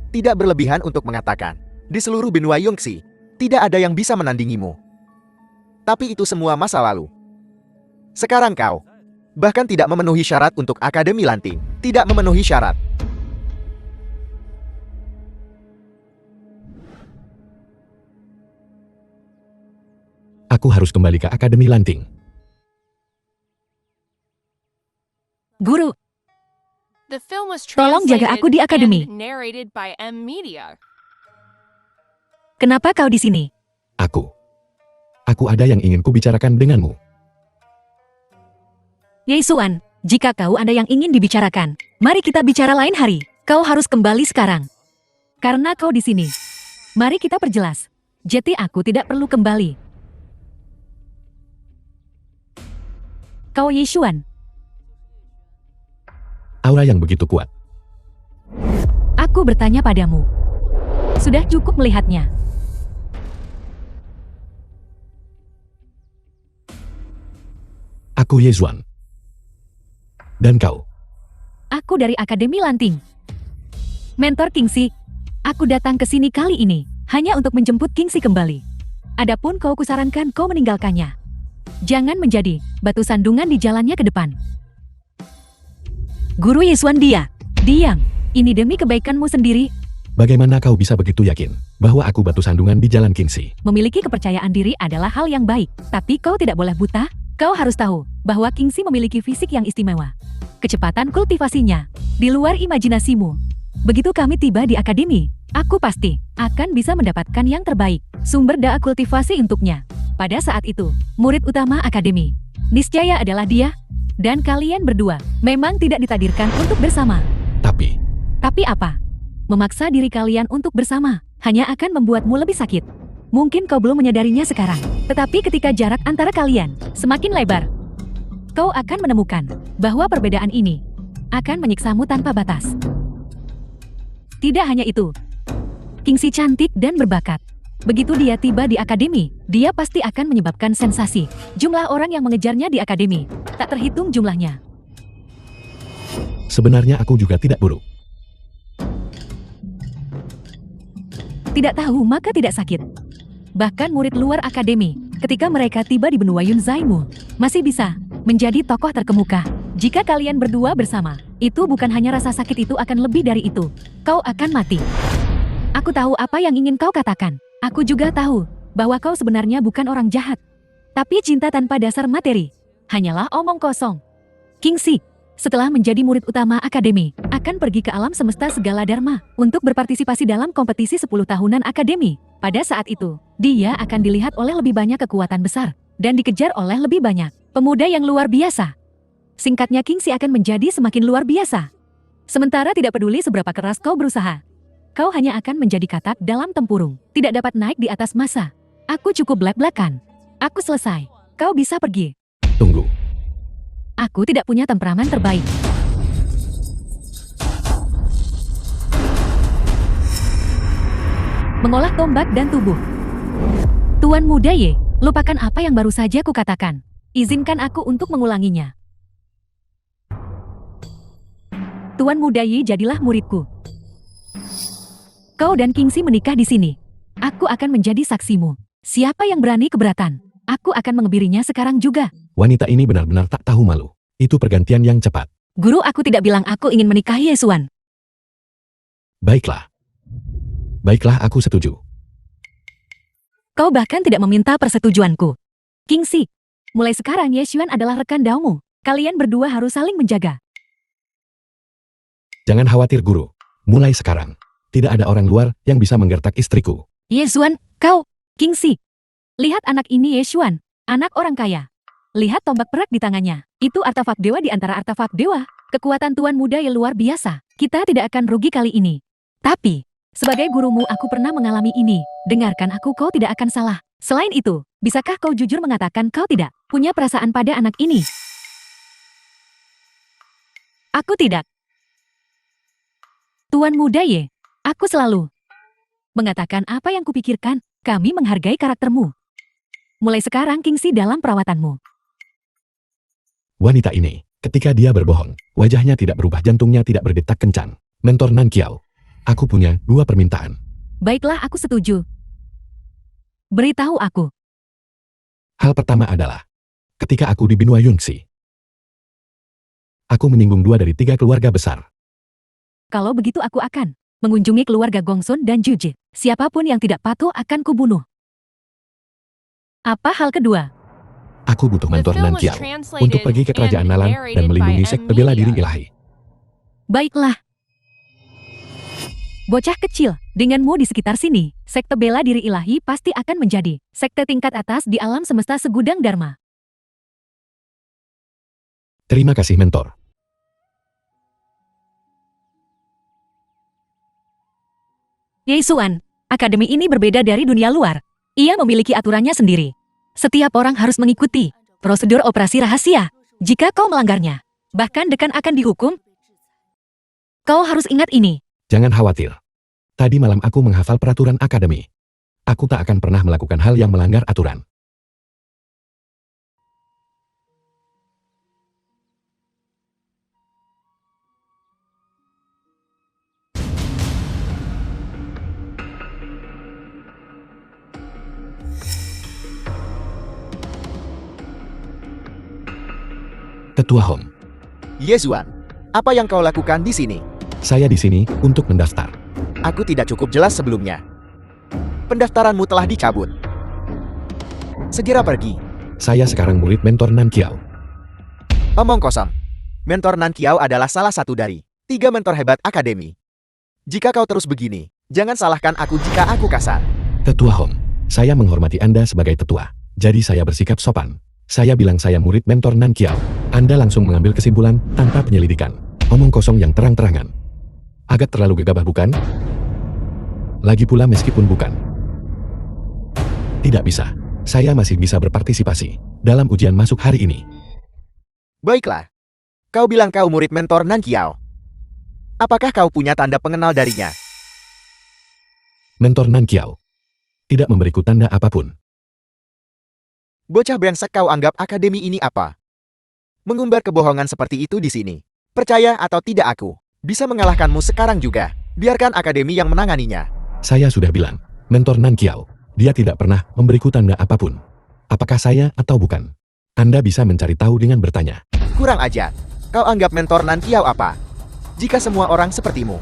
Tidak berlebihan untuk mengatakan, di seluruh benua Yongxi, tidak ada yang bisa menandingimu. Tapi itu semua masa lalu. Sekarang kau, bahkan tidak memenuhi syarat untuk Akademi Lanting. Tidak memenuhi syarat. aku harus kembali ke Akademi Lanting. Guru, The film was Tolong jaga aku di akademi. and narrated by M Media. kenapa kau di sini? Aku ada yang ingin kubicarakan denganmu. Yesuan, jika kau ada yang ingin dibicarakan, mari kita bicara lain hari. Kau harus kembali sekarang. Karena kau di sini. Mari kita perjelas. Jadi aku tidak perlu kembali. Kau Yesuan, Aura yang begitu kuat. aku bertanya padamu. Sudah cukup melihatnya. Aku Yezuan. Dan kau? Aku dari Akademi Lanting. Mentor Kingxi, aku datang ke sini kali ini hanya untuk menjemput Kingxi kembali. Adapun kau kusarankan kau meninggalkannya. Jangan menjadi batu sandungan di jalannya ke depan. Guru Yesuan diam. Ini demi kebaikanmu sendiri. Bagaimana kau bisa begitu yakin bahwa aku batu sandungan di jalan Kingxi? Memiliki kepercayaan diri adalah hal yang baik, tapi kau tidak boleh buta. Kau harus tahu bahwa Kingxi memiliki fisik yang istimewa. Kecepatan kultivasinya di luar imajinasimu. Begitu kami tiba di akademi, aku pasti akan bisa mendapatkan yang terbaik, sumber daya kultivasi untuknya. Pada saat itu, murid utama akademi niscaya adalah dia, dan kalian berdua memang tidak ditakdirkan untuk bersama. Tapi apa? Memaksa diri kalian untuk bersama hanya akan membuatmu lebih sakit. Mungkin kau belum menyadarinya sekarang, tetapi ketika jarak antara kalian semakin lebar, kau akan menemukan bahwa perbedaan ini akan menyiksamu tanpa batas. Tidak hanya itu, Kingxi cantik dan berbakat. Begitu dia tiba di akademi, dia pasti akan menyebabkan sensasi. Jumlah orang yang mengejarnya di akademi tak terhitung jumlahnya. sebenarnya aku juga tidak buruk. Tidak tahu maka tidak sakit. Bahkan murid luar akademi, ketika mereka tiba di benua Yunzaimu, masih bisa menjadi tokoh terkemuka. Jika kalian berdua bersama, itu bukan hanya rasa sakit, itu akan lebih dari itu. Kau akan mati. Aku tahu apa yang ingin kau katakan. Aku juga tahu bahwa kau sebenarnya bukan orang jahat. Tapi cinta tanpa dasar materi hanyalah omong kosong. Kingxi, setelah menjadi murid utama akademi, akan pergi ke alam semesta segala dharma untuk berpartisipasi dalam kompetisi 10 tahunan akademi. Pada saat itu, dia akan dilihat oleh lebih banyak kekuatan besar dan dikejar oleh lebih banyak pemuda yang luar biasa. Singkatnya, Kingxi akan menjadi semakin luar biasa. Sementara tidak peduli seberapa keras kau berusaha, kau hanya akan menjadi katak dalam tempurung, tidak dapat naik di atas massa. Aku cukup belak-belakan. Aku selesai. Kau bisa pergi. Tunggu. Aku tidak punya temperamen terbaik. Mengolah tombak dan tubuh. Tuan Muda Ye, lupakan apa yang baru saja kukatakan. Izinkan aku untuk mengulanginya. Tuan Muda Ye, jadilah muridku. Kau dan Kingxi menikah di sini. Aku akan menjadi saksimu. Siapa yang berani keberatan, aku akan mengebirinya sekarang juga. Wanita ini benar-benar tak tahu malu. Itu pergantian yang cepat. Guru, aku tidak bilang aku ingin menikahi Yesuan. Baiklah. Baiklah, aku setuju. Kau bahkan tidak meminta persetujuanku. Kingxi, Mulai sekarang Ye Xuan adalah rekan Daomu. Kalian berdua harus saling menjaga. Jangan khawatir guru. Mulai sekarang, tidak ada orang luar yang bisa menggertak istriku. Ye Xuan, kau, Kingxi. Lihat anak ini Ye Xuan, anak orang kaya. Lihat tombak perak di tangannya. Itu artefak dewa di antara artefak dewa. Kekuatan tuan muda yang luar biasa. Kita tidak akan rugi kali ini. Tapi, sebagai gurumu aku pernah mengalami ini. Dengarkan aku, kau tidak akan salah. Selain itu, bisakah kau jujur mengatakan kau tidak punya perasaan pada anak ini? Aku tidak. Tuan muda Ye, aku selalu mengatakan apa yang kupikirkan. Kami menghargai karaktermu. Mulai sekarang Kingxi dalam perawatanmu. Wanita ini, ketika dia berbohong, wajahnya tidak berubah, jantungnya tidak berdetak kencang. Mentor Nan Kiao, aku punya 2 permintaan. Baiklah, aku setuju. Beritahu aku. Hal pertama adalah, ketika aku di benua Yunxi, aku menyinggung 2 dari 3 keluarga besar. Kalau begitu aku akan mengunjungi keluarga Gongsun dan Juje. Siapapun yang tidak patuh akan kubunuh. Apa hal kedua? Aku butuh The mentor film Nan was Kiao translated untuk pergi ke kerajaan and Nalan dan narrated melindungi by sekte bela diri M-Media. ilahi. Baiklah. Bocah kecil, denganmu di sekitar sini, sekte bela diri ilahi pasti akan menjadi sekte tingkat atas di alam semesta segudang dharma. Terima kasih mentor. Ye Xuan, akademi ini berbeda dari dunia luar. Ia memiliki aturannya sendiri. Setiap orang harus mengikuti prosedur operasi rahasia. Jika kau melanggarnya, bahkan dekan akan dihukum. Kau harus ingat ini. Jangan khawatir. Tadi malam aku menghafal peraturan akademi. Aku tak akan pernah melakukan hal yang melanggar aturan. Ketua Home, Ye Xuan, apa yang kau lakukan di sini? saya di sini untuk mendaftar. Aku tidak cukup jelas sebelumnya. Pendaftaranmu telah dicabut. Segera pergi. Saya sekarang murid mentor Nan Kiao. Omong kosong. Mentor Nan Kiao adalah salah satu dari 3 mentor hebat akademi. Jika kau terus begini, jangan salahkan aku jika aku kasar. Ketua Home, saya menghormati Anda sebagai tetua. Jadi saya bersikap sopan. Saya bilang saya murid mentor Nan Kiao. Anda langsung mengambil kesimpulan tanpa penyelidikan. Omong kosong yang terang-terangan. Agak terlalu gegabah bukan? Lagi pula meskipun bukan. Tidak bisa. Saya masih bisa berpartisipasi dalam ujian masuk hari ini. Baiklah. Kau bilang kau murid mentor Nan Kiao. Apakah kau punya tanda pengenal darinya? Mentor Nan Kiao tidak memberiku tanda apapun. Bocah brengsek, kau anggap akademi ini apa? Mengumbar kebohongan seperti itu di sini. Percaya atau tidak, aku bisa mengalahkanmu sekarang juga. Biarkan akademi yang menanganinya. Saya sudah bilang, mentor Nan Kiao, dia tidak pernah memberiku tanda apapun. Apakah saya atau bukan? Anda bisa mencari tahu dengan bertanya. Kurang ajar. Kau anggap mentor Nan Kiao apa? Jika semua orang sepertimu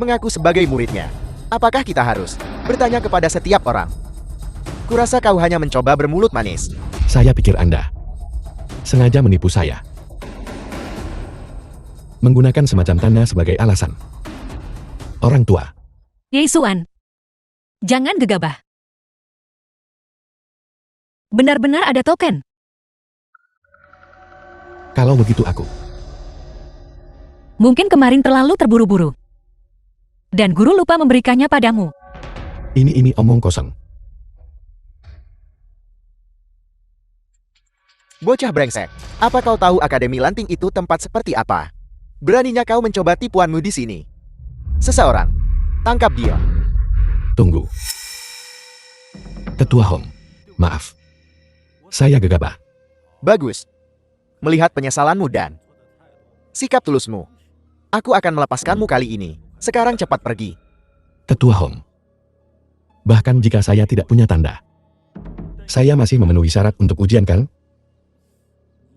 mengaku sebagai muridnya, apakah kita harus bertanya kepada setiap orang? Kurasa kau hanya mencoba bermulut manis. Saya pikir Anda sengaja menipu saya. Menggunakan semacam tanda sebagai alasan. Orang tua, Ye Xuan, jangan gegabah. Benar-benar ada token. kalau begitu aku. Mungkin kemarin terlalu terburu-buru. Dan guru lupa memberikannya padamu. Ini omong kosong. Bocah brengsek, apa kau tahu Akademi Lanting itu tempat seperti apa? Beraninya kau mencoba tipuanmu di sini. Seseorang, tangkap dia. Tunggu. Ketua Home, maaf. Saya gegabah. Bagus. Melihat penyesalanmu dan sikap tulusmu, aku akan melepaskanmu kali ini. Sekarang cepat pergi. Ketua Home. Bahkan jika saya tidak punya tanda, saya masih memenuhi syarat untuk ujian kan?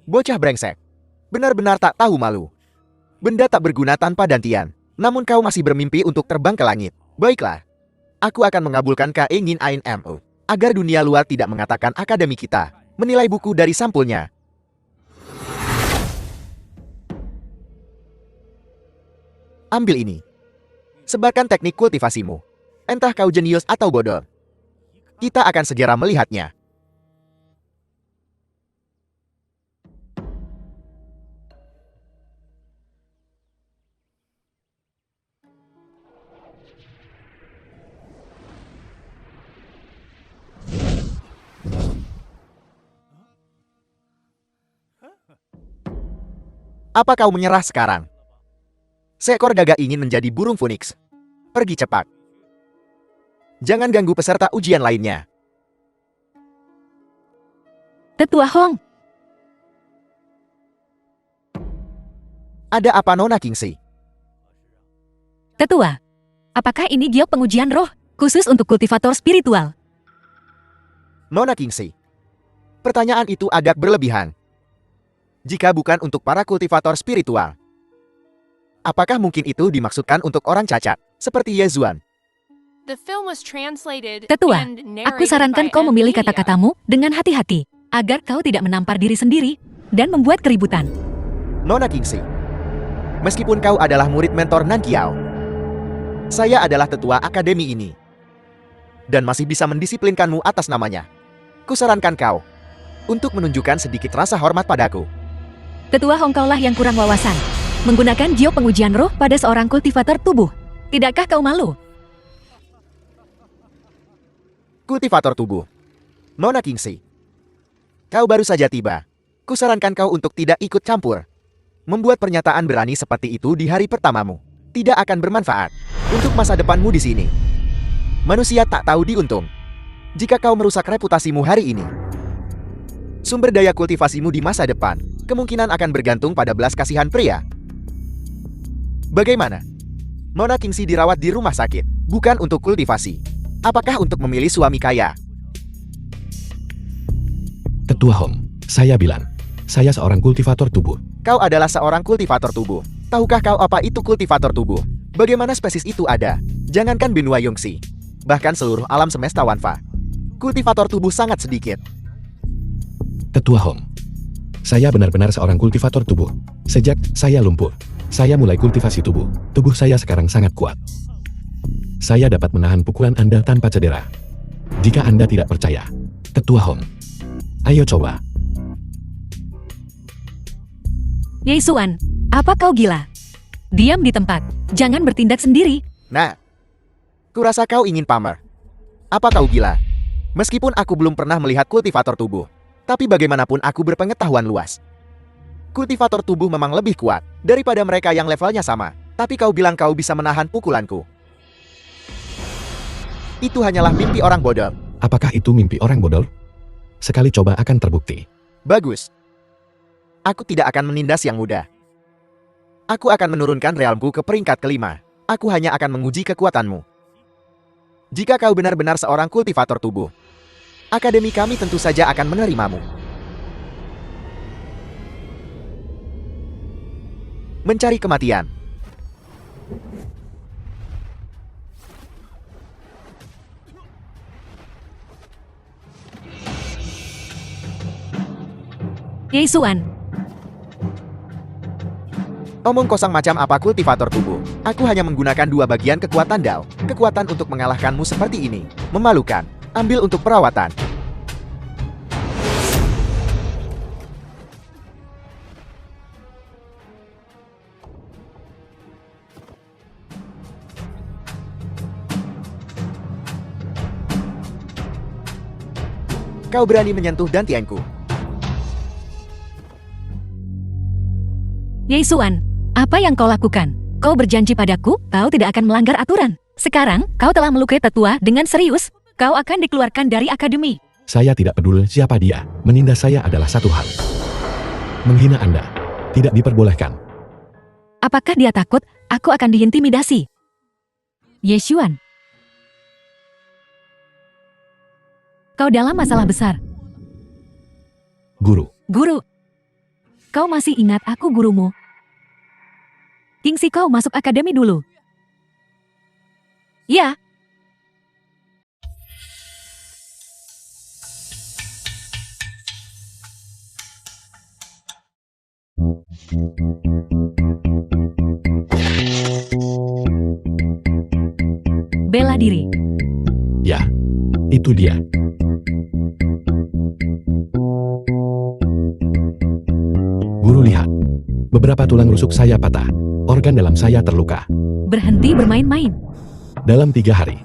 Bocah brengsek, benar-benar tak tahu malu. Benda tak berguna tanpa dantian, namun kau masih bermimpi untuk terbang ke langit. Baiklah, aku akan mengabulkan keinginan mu, agar dunia luar tidak mengatakan akademi kita Menilai buku dari sampulnya. Ambil ini. Sebarkan teknik kultivasimu. Entah kau jenius atau bodoh. Kita akan segera melihatnya. Apa kau menyerah sekarang? Seekor gagak ingin menjadi burung phoenix. Pergi cepat. Jangan ganggu peserta ujian lainnya. Tetua Hong, Ada apa Nona Kingsley? Tetua. Apakah ini giok pengujian roh, khusus untuk kultivator spiritual? Nona Kingsley. Pertanyaan itu agak berlebihan. Jika bukan untuk para kultivator spiritual. Apakah mungkin itu dimaksudkan untuk orang cacat, seperti Yezuan? The film was translated Tetua, and aku narrated sarankan by kau M. memilih Media. kata-katamu dengan hati-hati, agar kau tidak menampar diri sendiri dan membuat keributan. Nona Kingsley. Meskipun kau adalah murid mentor Nan Kiao, saya adalah tetua akademi ini. Dan masih bisa mendisiplinkanmu atas namanya. Kusarankan kau untuk menunjukkan sedikit rasa hormat padaku. Tetua Hong kaulah yang kurang wawasan. Menggunakan giok pengujian roh pada seorang kultivator tubuh. Tidakkah kau malu? Kultivator tubuh. Nona Kingsley. Kau baru saja tiba. Kusarankan kau untuk tidak ikut campur. Membuat pernyataan berani seperti itu di hari pertamamu tidak akan bermanfaat untuk masa depanmu di sini. Manusia tak tahu diuntung jika kau merusak reputasimu hari ini. Sumber daya kultivasimu di masa depan kemungkinan akan bergantung pada belas kasihan pria. Bagaimana? Nona Kingsley dirawat di rumah sakit, bukan untuk kultivasi. Apakah untuk memilih suami kaya? Tetua Hong, saya bilang, saya seorang kultivator tubuh. Kau adalah seorang kultivator tubuh. Tahukah kau apa itu kultivator tubuh? Bagaimana spesies itu ada? Jangankan benua Yongxi, bahkan seluruh alam semesta Wanfa. Kultivator tubuh sangat sedikit. Tetua Hong, saya benar-benar seorang kultivator tubuh. Sejak saya lumpuh, saya mulai kultivasi tubuh. Tubuh saya sekarang sangat kuat. Saya dapat menahan pukulan Anda tanpa cedera. Jika Anda tidak percaya, Tetua Hong, ayo coba. Yesuan, apa kau gila? Diam di tempat, jangan bertindak sendiri. Nah, kurasa kau ingin pamer. Apa kau gila? Meskipun aku belum pernah melihat kultivator tubuh, tapi bagaimanapun aku berpengetahuan luas. Kultivator tubuh memang lebih kuat daripada mereka yang levelnya sama. Tapi kau bilang kau bisa menahan pukulanku. Itu hanyalah mimpi orang bodoh. Apakah itu mimpi orang bodoh? Sekali coba akan terbukti. Bagus. Aku tidak akan menindas yang muda. Aku akan menurunkan realmku ke peringkat kelima. Aku hanya akan menguji kekuatanmu. Jika kau benar-benar seorang kultivator tubuh, akademi kami tentu saja akan menerimamu. Mencari kematian. Yesuan, Omong kosong macam apa kultivator tubuh? Aku hanya menggunakan 2 bagian kekuatan Dao. Kekuatan untuk mengalahkanmu seperti ini. Memalukan. Ambil untuk perawatan. Kau berani menyentuh dantianku. Yesuan, apa yang kau lakukan? Kau berjanji padaku, kau tidak akan melanggar aturan. Sekarang, kau telah melukai tetua dengan serius. Kau akan dikeluarkan dari akademi. Saya tidak peduli siapa dia. Menindas saya adalah satu hal. Menghina Anda tidak diperbolehkan. Apakah dia takut aku akan diintimidasi? Yesuan, kau dalam masalah besar. Guru, Guru, kau masih ingat aku gurumu? Kingsi, kau masuk akademi dulu. Ya, Bela diri. Ya, itu dia. Guru lihat. Beberapa tulang rusuk saya patah. Organ dalam saya terluka. Berhenti bermain-main. Dalam 3 hari,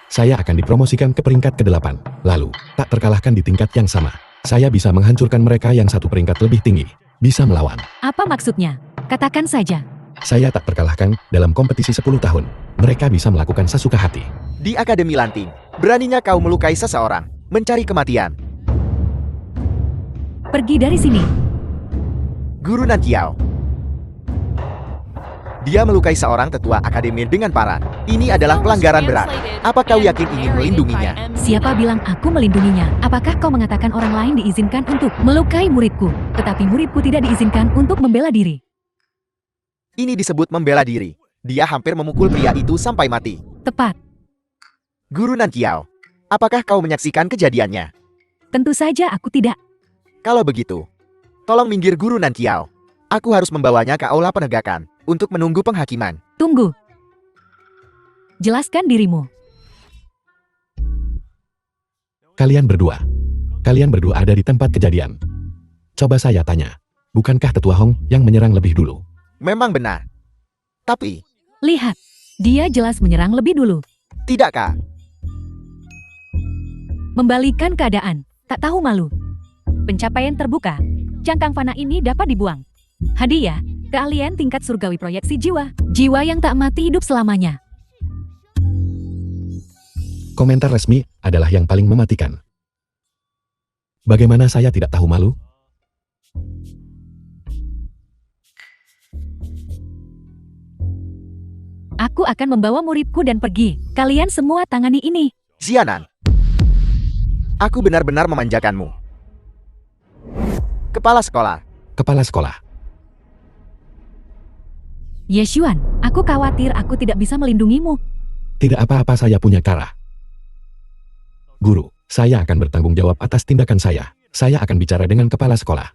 saya akan dipromosikan ke peringkat ke-8. Lalu, tak terkalahkan di tingkat yang sama. Saya bisa menghancurkan mereka yang satu peringkat lebih tinggi. Bisa melawan. Apa maksudnya? Katakan saja. Saya tak terkalahkan dalam kompetisi 10 tahun. Mereka bisa melakukan sesuka hati. Di Akademi Lanting, beraninya kau melukai seseorang, mencari kematian. Pergi dari sini. Guru Nankiao. Dia melukai seorang tetua akademi dengan parah. Ini adalah pelanggaran berat. Apa kau yakin ingin melindunginya? Siapa bilang aku melindunginya? Apakah kau mengatakan orang lain diizinkan untuk melukai muridku, tetapi muridku tidak diizinkan untuk membela diri? Ini disebut membela diri. Dia hampir memukul pria itu sampai mati. Tepat. Guru Nankiao, apakah kau menyaksikan kejadiannya? Tentu saja aku tidak. Kalau begitu, tolong minggir Guru Nankiao. Aku harus membawanya ke aula penegakan untuk menunggu penghakiman. Tunggu. Jelaskan dirimu. Kalian berdua ada di tempat kejadian. Coba saya tanya, bukankah tetua Hong yang menyerang lebih dulu? Memang benar. Tapi, Lihat. Dia jelas menyerang lebih dulu. tidakkah? Membalikan keadaan. Tak tahu malu. Pencapaian terbuka. Cangkang fana ini dapat dibuang. Hadiah, keahlian tingkat surgawi proyeksi jiwa. Jiwa yang tak mati hidup selamanya. Komentar resmi adalah yang paling mematikan. Bagaimana saya tidak tahu malu? Aku akan membawa muridku dan pergi. Kalian semua tangani ini. Zianan, aku benar-benar memanjakanmu. Kepala sekolah. Kepala sekolah. Yeshuan, aku khawatir aku tidak bisa melindungimu. Tidak apa-apa, saya punya cara. Guru, saya akan bertanggung jawab atas tindakan saya. Saya akan bicara dengan kepala sekolah.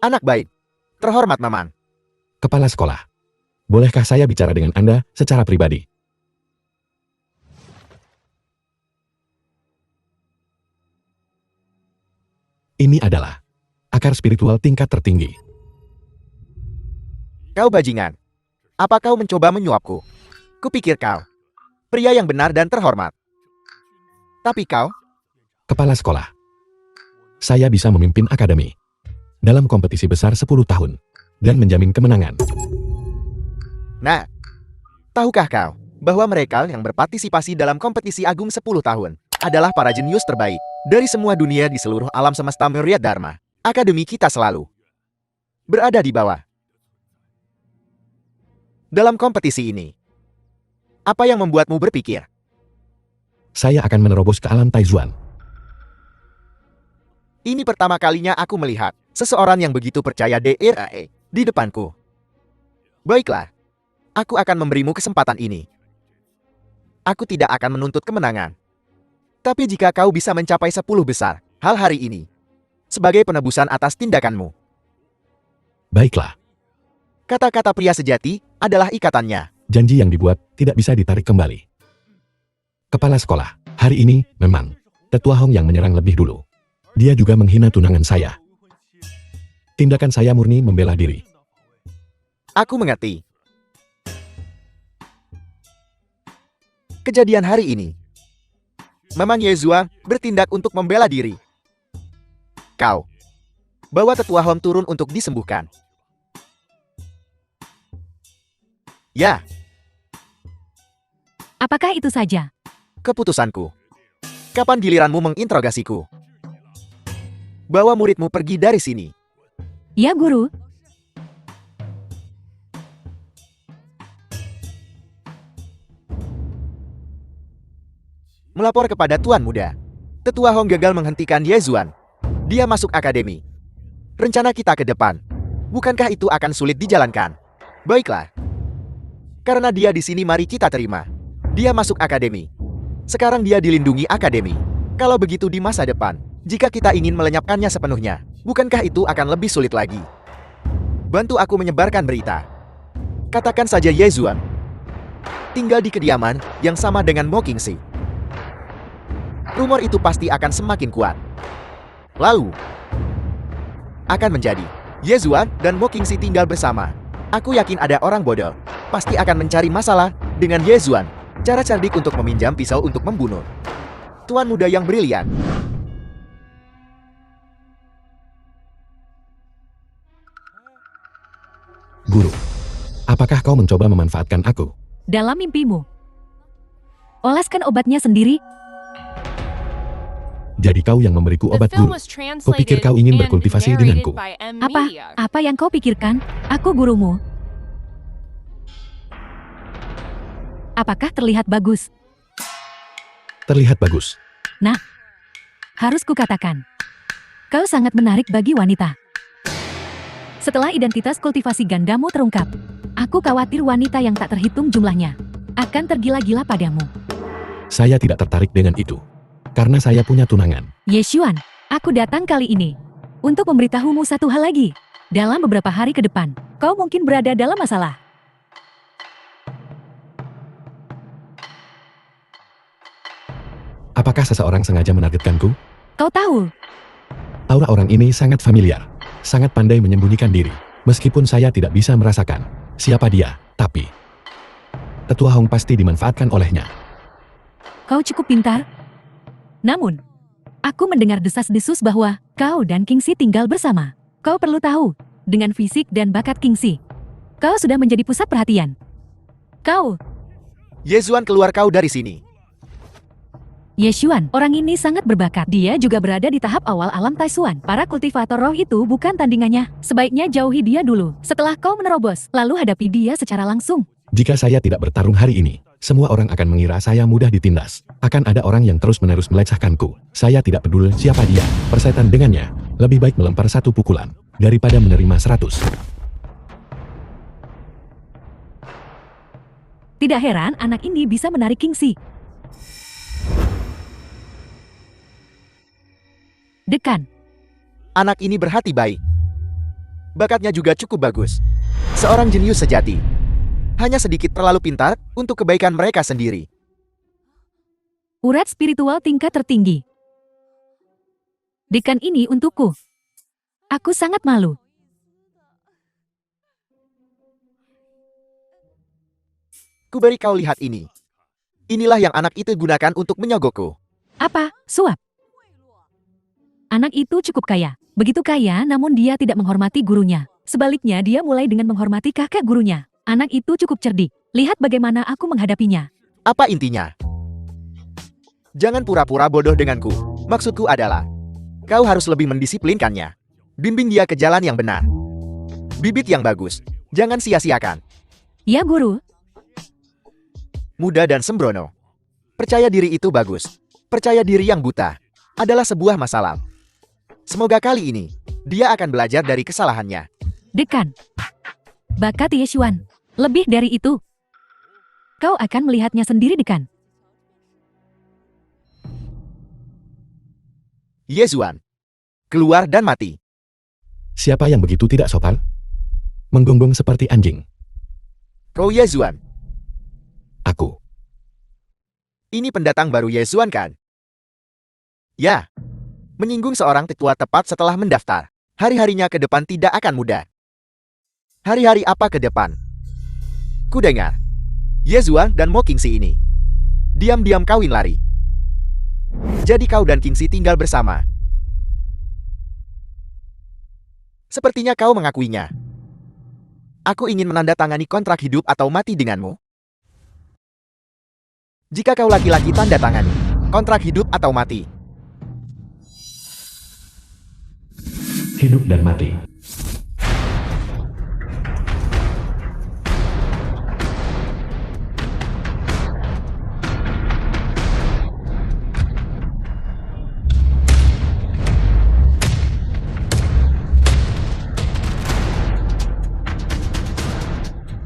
Anak baik. Terhormat Mamang. Kepala sekolah. Bolehkah saya bicara dengan Anda secara pribadi? Ini adalah akar spiritual tingkat tertinggi. Kau bajingan. Apa kau mencoba menyuapku? Kupikir kau pria yang benar dan terhormat. Tapi kau, Kepala sekolah. Saya bisa memimpin akademi dalam kompetisi besar 10 tahun dan menjamin kemenangan. nah, tahukah kau bahwa mereka yang berpartisipasi dalam kompetisi agung 10 tahun adalah para jenius terbaik dari semua dunia di seluruh alam semesta Myriad Dharma. Akademi kita selalu berada di bawah. Dalam kompetisi ini, apa yang membuatmu berpikir? Saya akan menerobos ke alam Taizuan. Ini pertama kalinya aku melihat seseorang yang begitu percaya DRAE di depanku. Baiklah, aku akan memberimu kesempatan ini. Aku tidak akan menuntut kemenangan. Tapi jika kau bisa mencapai 10 besar hal hari ini, sebagai penebusan atas tindakanmu. Baiklah, Kata-kata pria sejati adalah ikatannya. janji yang dibuat tidak bisa ditarik kembali. Kepala sekolah, hari ini memang tetua Hong yang menyerang lebih dulu. Dia juga menghina tunangan saya. Tindakan saya murni membela diri. Aku mengerti. Kejadian hari ini, memang Yezua bertindak untuk membela diri. Kau bawa tetua Hong turun untuk disembuhkan. Ya, Apakah itu saja? keputusanku. Kapan giliranmu menginterogasiku? Bawa muridmu pergi dari sini. Ya, Guru. Melapor kepada Tuan Muda. Tetua Hong gagal menghentikan Yezuan. Dia masuk akademi. Rencana kita ke depan. Bukankah itu akan sulit dijalankan? Baiklah. Karena dia di sini, mari kita terima. Dia masuk akademi. Sekarang dia dilindungi akademi. Kalau begitu di masa depan, jika kita ingin melenyapkannya sepenuhnya, Bukankah itu akan lebih sulit lagi? Bantu aku menyebarkan berita. Katakan saja Ye Zuan tinggal di kediaman yang sama dengan Mo Qingxi. Rumor itu pasti akan semakin kuat. Lalu, akan menjadi Ye Zuan dan Mo Qingxi tinggal bersama. Aku yakin ada orang bodoh pasti akan mencari masalah dengan Ye Zuan. Cara cerdik untuk meminjam pisau untuk membunuh. Tuan muda yang brilian. Guru, apakah kau mencoba memanfaatkan aku? Dalam mimpimu. Oleskan obatnya sendiri. Jadi kau yang memberiku The obat film guru. was Kupikir translated kau ingin and berkultivasi narrated denganku. by M. Apa? Media. Apa yang kau pikirkan? Aku gurumu. Apakah terlihat bagus? Terlihat bagus. Nah, harus kukatakan. Kau sangat menarik bagi wanita. Setelah identitas kultivasi gandamu terungkap, aku khawatir wanita yang tak terhitung jumlahnya akan tergila-gila padamu. Saya tidak tertarik dengan itu. Karena saya punya tunangan. Ye Xuan, aku datang kali ini untuk memberitahumu satu hal lagi. Dalam beberapa hari ke depan, kau mungkin berada dalam masalah. Apakah seseorang sengaja menargetkanku? Kau tahu, Aura orang ini sangat familiar. Sangat pandai menyembunyikan diri. Meskipun saya tidak bisa merasakan siapa dia, tapi Tetua Hong pasti dimanfaatkan olehnya. kau cukup pintar. Namun, aku mendengar desas-desus bahwa kau dan Qingxi tinggal bersama. Kau perlu tahu, dengan fisik dan bakat Qingxi, kau sudah menjadi pusat perhatian. Kau, Ye Zuan, keluar kau dari sini. Ye Xuan, orang ini sangat berbakat. Dia juga berada di tahap awal alam Taisuan. Para kultivator roh itu bukan tandingannya. Sebaiknya jauhi dia dulu. Setelah kau menerobos, lalu hadapi dia secara langsung. Jika saya tidak bertarung hari ini, semua orang akan mengira saya mudah ditindas. Akan ada orang yang terus-menerus melecehkanku. Saya tidak peduli siapa dia. Persetan dengannya. Lebih baik melempar satu pukulan daripada menerima 100. Tidak heran anak ini bisa menarik Qingxi. Dekan, Anak ini berhati baik. Bakatnya juga cukup bagus. Seorang jenius sejati. Hanya sedikit terlalu pintar untuk kebaikan mereka sendiri. urat spiritual tingkat tertinggi. Dekan ini untukku. Aku sangat malu. Kuberi kau lihat ini. Inilah yang anak itu gunakan untuk menyogokku. Apa? Suap. Anak itu cukup kaya. Begitu kaya, namun dia tidak menghormati gurunya. Sebaliknya, dia mulai dengan menghormati kakak gurunya. Anak itu cukup cerdik. Lihat bagaimana aku menghadapinya. Apa intinya? Jangan pura-pura bodoh denganku. Maksudku adalah, kau harus lebih mendisiplinkannya. Bimbing dia ke jalan yang benar. Bibit yang bagus. Jangan sia-siakan. Ya, guru. Muda dan sembrono. Percaya diri itu bagus. Percaya diri yang buta adalah sebuah masalah. Semoga kali ini, dia akan belajar dari kesalahannya. Dekan. Bakat Ye Xuan. Lebih dari itu. Kau akan melihatnya sendiri, Dekan. Ye Zuan. Keluar dan mati. Siapa yang begitu tidak sopan? Menggonggong seperti anjing. Kau Ye Zuan. Aku. Ini pendatang baru Ye Zuan kan? Ya. Menyinggung seorang tetua tepat setelah mendaftar. Hari-harinya ke depan tidak akan mudah. Hari-hari apa ke depan? Ku dengar. Ye Zuan dan Mo Qingxi ini diam-diam kawin lari. Jadi kau dan Qingxi tinggal bersama. Sepertinya kau mengakuinya. Aku ingin menandatangani kontrak hidup atau mati denganmu. Jika kau laki-laki, tanda tangani kontrak hidup atau mati. Hidup dan mati.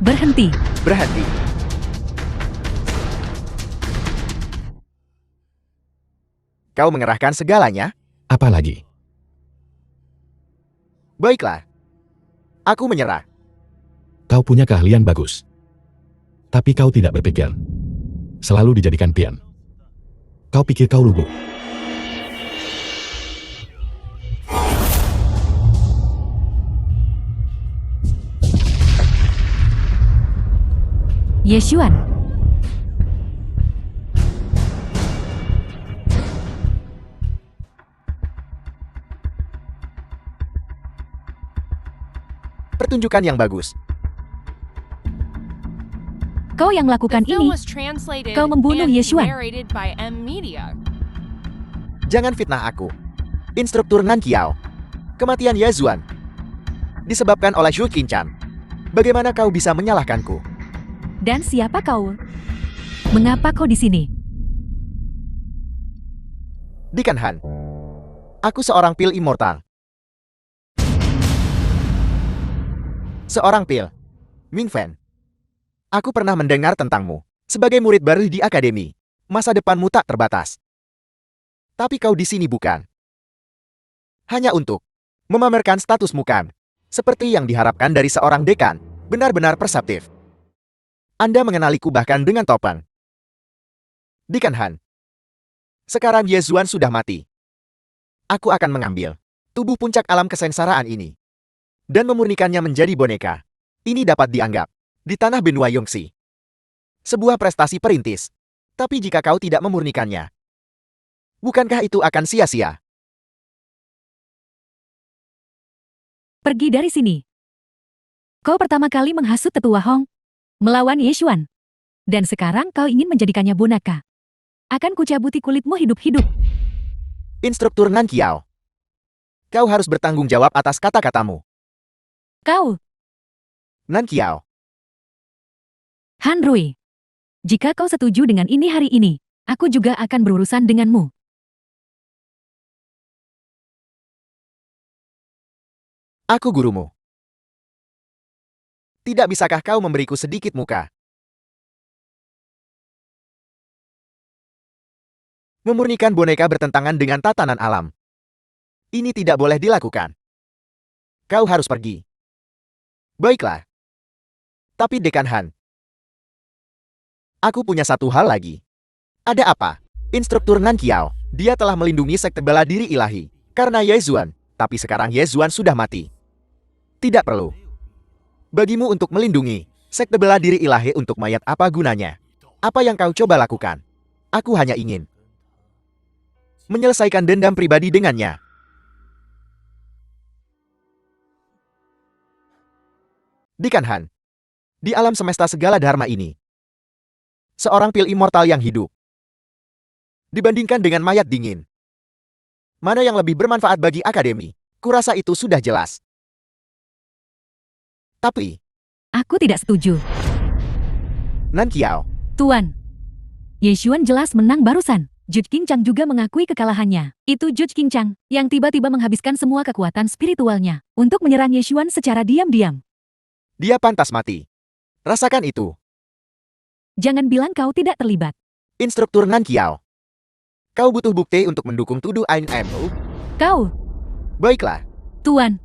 Berhenti. Berhenti. Kau mengerahkan segalanya? Apa lagi? Baiklah. Aku menyerah. Kau punya keahlian bagus. Tapi kau tidak berpikir. Selalu dijadikan pion. Kau pikir kau lugu. Yeshuan. Pertunjukan yang bagus. Kau yang melakukan The film ini. was translated Kau membunuh and Yeshuan. narrated by M Media. Jangan fitnah aku. Instruktur Nan Kiao. Kematian Ye Zuan disebabkan oleh Zhu Qinchan. Bagaimana kau bisa menyalahkanku? Dan siapa kau? Mengapa kau di sini? Dekan Han. Aku seorang pil immortal. Seorang pil. Ming Fen. Aku pernah mendengar tentangmu. Sebagai murid baru di akademi, masa depanmu tak terbatas. Tapi kau di sini bukan hanya untuk memamerkan statusmu kan? Seperti yang diharapkan dari seorang dekan, benar-benar perseptif. Anda mengenaliku bahkan dengan topeng. Dekan Han. Sekarang Ye Zuan sudah mati. Aku akan mengambil tubuh puncak alam kesengsaraan ini dan memurnikannya menjadi boneka. Ini dapat dianggap di tanah benua Yongxi sebuah prestasi perintis. Tapi jika kau tidak memurnikannya, bukankah itu akan sia-sia? Pergi dari sini. Kau pertama kali menghasut tetua Hong melawan Yeshuan. Dan sekarang kau ingin menjadikannya boneka. Akan kucabuti kulitmu hidup-hidup. Instruktur Nan Kiao. Kau harus bertanggung jawab atas kata-katamu. Kau, Nan Kiao. Han Rui. Jika kau setuju dengan ini hari ini, aku juga akan berurusan denganmu. Aku gurumu. Tidak bisakah kau memberiku sedikit muka? Memurnikan boneka bertentangan dengan tatanan alam. Ini tidak boleh dilakukan. Kau harus pergi. Baiklah. Tapi Dekan Han, aku punya satu hal lagi. Ada apa? Instruktur Nan Kiao. Dia telah melindungi sekte bela diri ilahi karena Ye Zuan, tapi sekarang Ye Zuan sudah mati. Tidak perlu bagimu untuk melindungi sekte bela diri ilahi untuk mayat apa gunanya? Apa yang kau coba lakukan? Aku hanya ingin menyelesaikan dendam pribadi dengannya. Dekan Han, di alam semesta segala dharma ini, seorang pil immortal yang hidup dibandingkan dengan mayat dingin, mana yang lebih bermanfaat bagi akademi? Kurasa itu sudah jelas. Tapi, Aku tidak setuju. Nan Kiao, Tuan. Yeshuan jelas menang barusan. Jude Qincang juga mengakui kekalahannya. Itu Jude Qincang yang tiba-tiba menghabiskan semua kekuatan spiritualnya untuk menyerang Yeshuan secara diam-diam. dia pantas mati. Rasakan itu. Jangan bilang kau tidak terlibat. Instruktur Nan Kiao. Kau butuh bukti untuk mendukung tuduh Ain Mu? Kau, Baiklah. Tuan.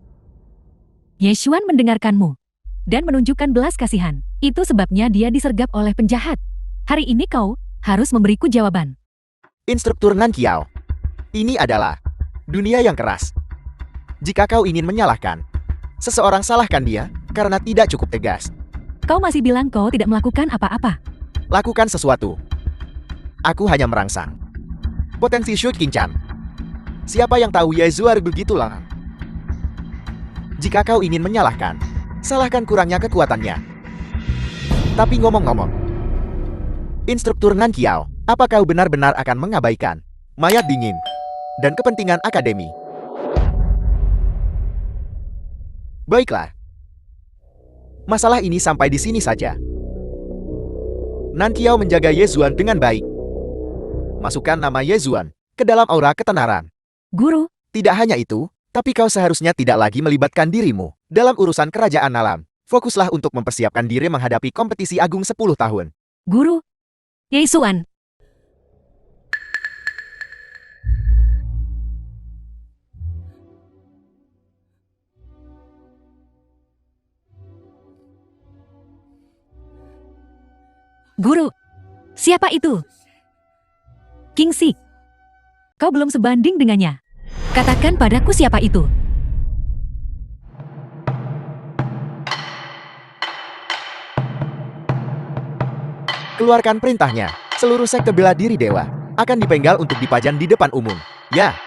Yeshuan mendengarkanmu dan menunjukkan belas kasihan. Itu sebabnya dia disergap oleh penjahat. Hari ini kau harus memberiku jawaban. Instruktur Nan Kiao. Ini adalah dunia yang keras. Jika kau ingin menyalahkan seseorang, salahkan dia karena tidak cukup tegas. Kau masih bilang kau tidak melakukan apa-apa. Lakukan sesuatu. Aku hanya merangsang potensi Zhu Qinchan. Siapa yang tahu Ye Zuan begitulah. Jika kau ingin menyalahkan, salahkan kurangnya kekuatannya. Tapi ngomong-ngomong, Instruktur Nan Kiao, apa kau benar-benar akan mengabaikan mayat dingin dan kepentingan akademi? Baiklah. Masalah ini sampai di sini saja. Nan Kiao menjaga Ye Zuan dengan baik. Masukkan nama Ye Zuan ke dalam aura ketenaran. Guru, Tidak hanya itu, tapi kau seharusnya tidak lagi melibatkan dirimu dalam urusan kerajaan alam. Fokuslah untuk mempersiapkan diri menghadapi kompetisi agung 10 tahun. Guru. Yeshuan. Guru, siapa itu? Kingxi. Kau belum sebanding dengannya. Katakan padaku siapa itu. Keluarkan perintahnya. Seluruh sekte bela diri dewa akan dipenggal untuk dipajang di depan umum. Ya.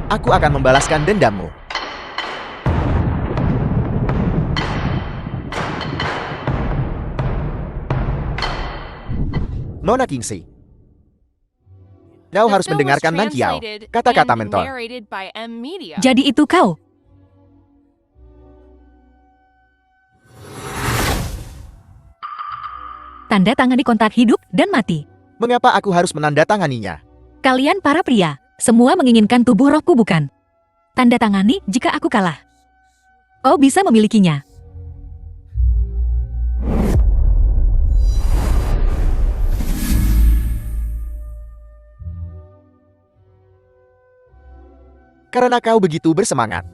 Aku akan membalaskan dendammu. Nona Kingxi. Kau The harus film was mendengarkan Nankiao, translated kata-kata and mentor. narrated by M Media. Jadi itu kau. Tanda tangani kontrak hidup dan mati. Mengapa aku harus menandatanganinya? Kalian para pria, semua menginginkan tubuh rohku bukan? Tanda tangani jika aku kalah. Kau bisa memilikinya. Karena kau begitu bersemangat,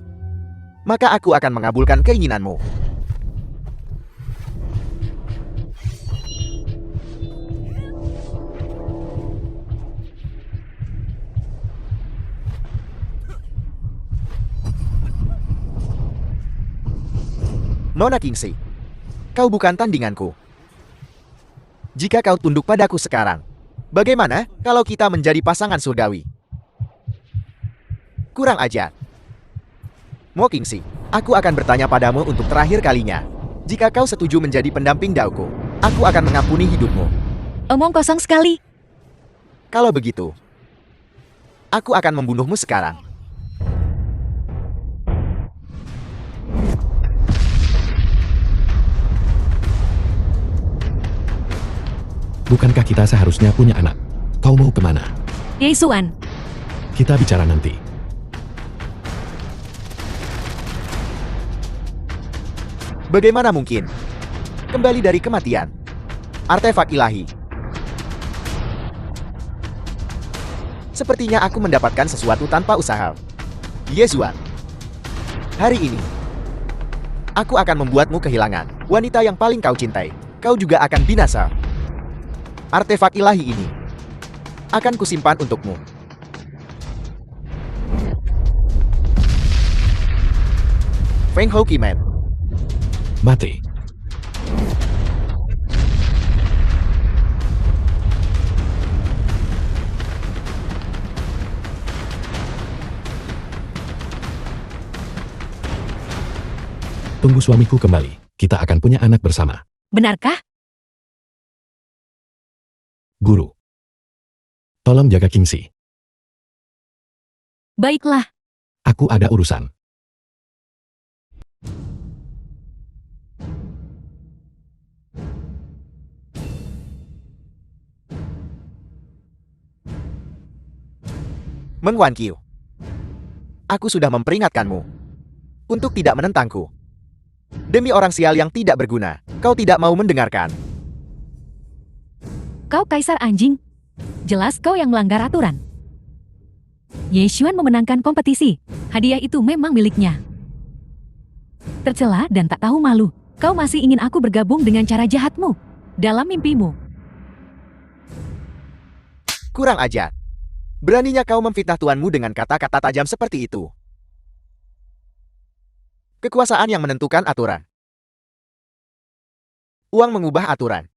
maka aku akan mengabulkan keinginanmu. Nona Kingxi, kau bukan tandinganku. Jika kau tunduk padaku sekarang, bagaimana kalau kita menjadi pasangan surgawi? Kurang ajar. Mo Kingxi, aku akan bertanya padamu untuk terakhir kalinya. Jika kau setuju menjadi pendamping Daoku, aku akan mengampuni hidupmu. Omong kosong sekali. Kalau begitu, aku akan membunuhmu sekarang. Bukankah kita seharusnya punya anak? Kau mau kemana? Yesuan, Kita bicara nanti. Bagaimana mungkin? Kembali dari kematian. Artefak ilahi. Sepertinya aku mendapatkan sesuatu tanpa usaha. Yesuan. Hari ini, aku akan membuatmu kehilangan wanita yang paling kau cintai. Kau juga akan binasa. Artefak ilahi ini akan kusimpan untukmu. Feng Hou Kimen. Mati. Tunggu suamiku kembali. Kita akan punya anak bersama. benarkah? Guru. Tolong jaga Kingxi. Baiklah, Aku ada urusan. Meng Wanqiu. Aku sudah memperingatkanmu untuk tidak menentangku. Demi orang sial yang tidak berguna, kau tidak mau mendengarkan. kau kaisar anjing. Jelas kau yang melanggar aturan. Yesuan memenangkan kompetisi. Hadiah itu memang miliknya. Tercela dan tak tahu malu. Kau masih ingin aku bergabung dengan cara jahatmu. Dalam mimpimu. Kurang ajar. Beraninya kau memfitnah tuanmu dengan kata-kata tajam seperti itu. Kekuasaan yang menentukan aturan. Uang mengubah aturan.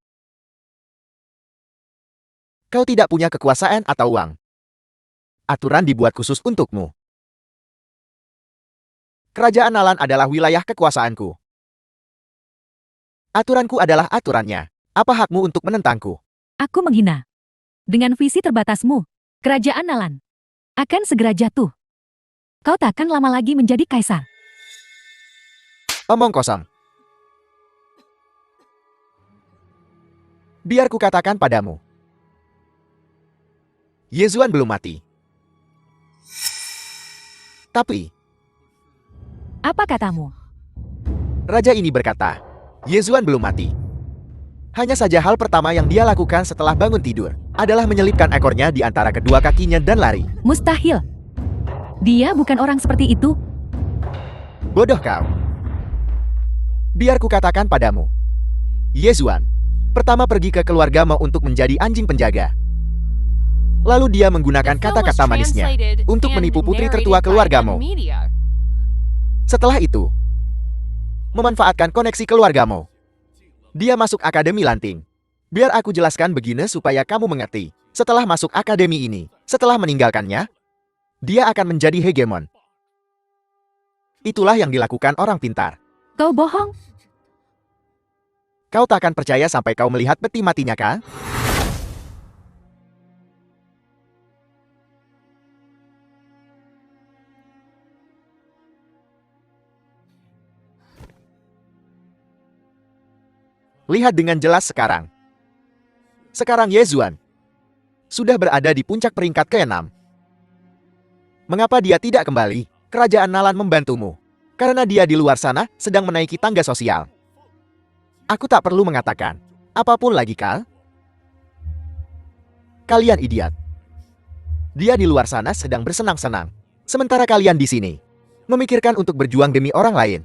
Kau tidak punya kekuasaan atau uang. Aturan dibuat khusus untukmu. Kerajaan Nalan adalah wilayah kekuasaanku. Aturanku adalah aturannya. Apa hakmu untuk menentangku? Aku menghina. Dengan visi terbatasmu, kerajaan Nalan akan segera jatuh. Kau takkan lama lagi menjadi kaisar. Omong kosong. Biar ku katakan padamu. Yesuan belum mati. Tapi, Apa katamu? raja ini berkata, Yesuan belum mati. Hanya saja hal pertama yang dia lakukan setelah bangun tidur adalah menyelipkan ekornya di antara kedua kakinya dan lari. Mustahil. Dia bukan orang seperti itu. Bodoh kau. Biar kukatakan padamu. Yezuan, pertama pergi ke keluargamu untuk menjadi anjing penjaga. Lalu dia menggunakan The film was kata-kata manisnya translated untuk and menipu putri narrated tertua by keluargamu. M-Media. Setelah itu, memanfaatkan koneksi keluargamu. Dia masuk Akademi Lanting. Biar aku jelaskan begini supaya kamu mengerti. Setelah masuk akademi ini, setelah meninggalkannya, dia akan menjadi hegemon. Itulah yang dilakukan orang pintar. Kau bohong? Kau takkan percaya sampai kau melihat peti matinya, kan? Lihat dengan jelas sekarang. Sekarang Yezuan sudah berada di puncak peringkat ke-6. Mengapa dia tidak kembali? Kerajaan Nalan membantumu. Karena dia di luar sana sedang menaiki tangga sosial. Aku tak perlu mengatakan apapun lagi, Kal. Kalian idiot. Dia di luar sana sedang bersenang-senang. Sementara kalian di sini memikirkan untuk berjuang demi orang lain.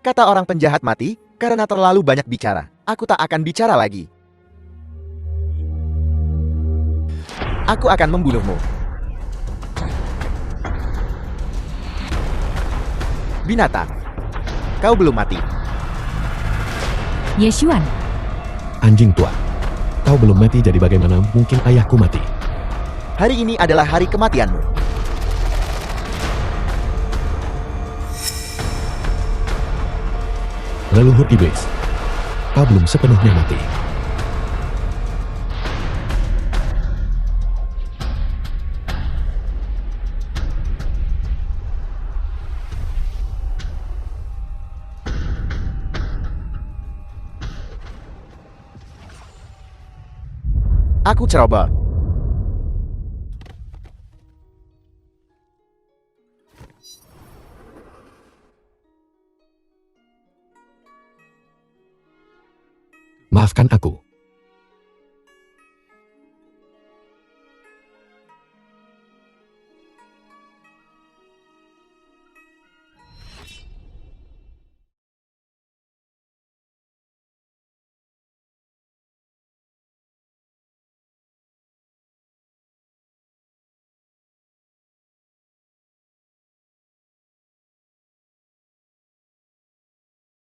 Kata orang penjahat mati, karena terlalu banyak bicara. Aku tak akan bicara lagi. Aku akan membunuhmu. Binatang. Kau belum mati. Yezuan, Anjing tua. Kau belum mati, jadi bagaimana mungkin ayahku mati? Hari ini adalah hari kematianmu. Leluhur iblis. Kau belum sepenuhnya mati. Aku ceroboh. Maafkan aku.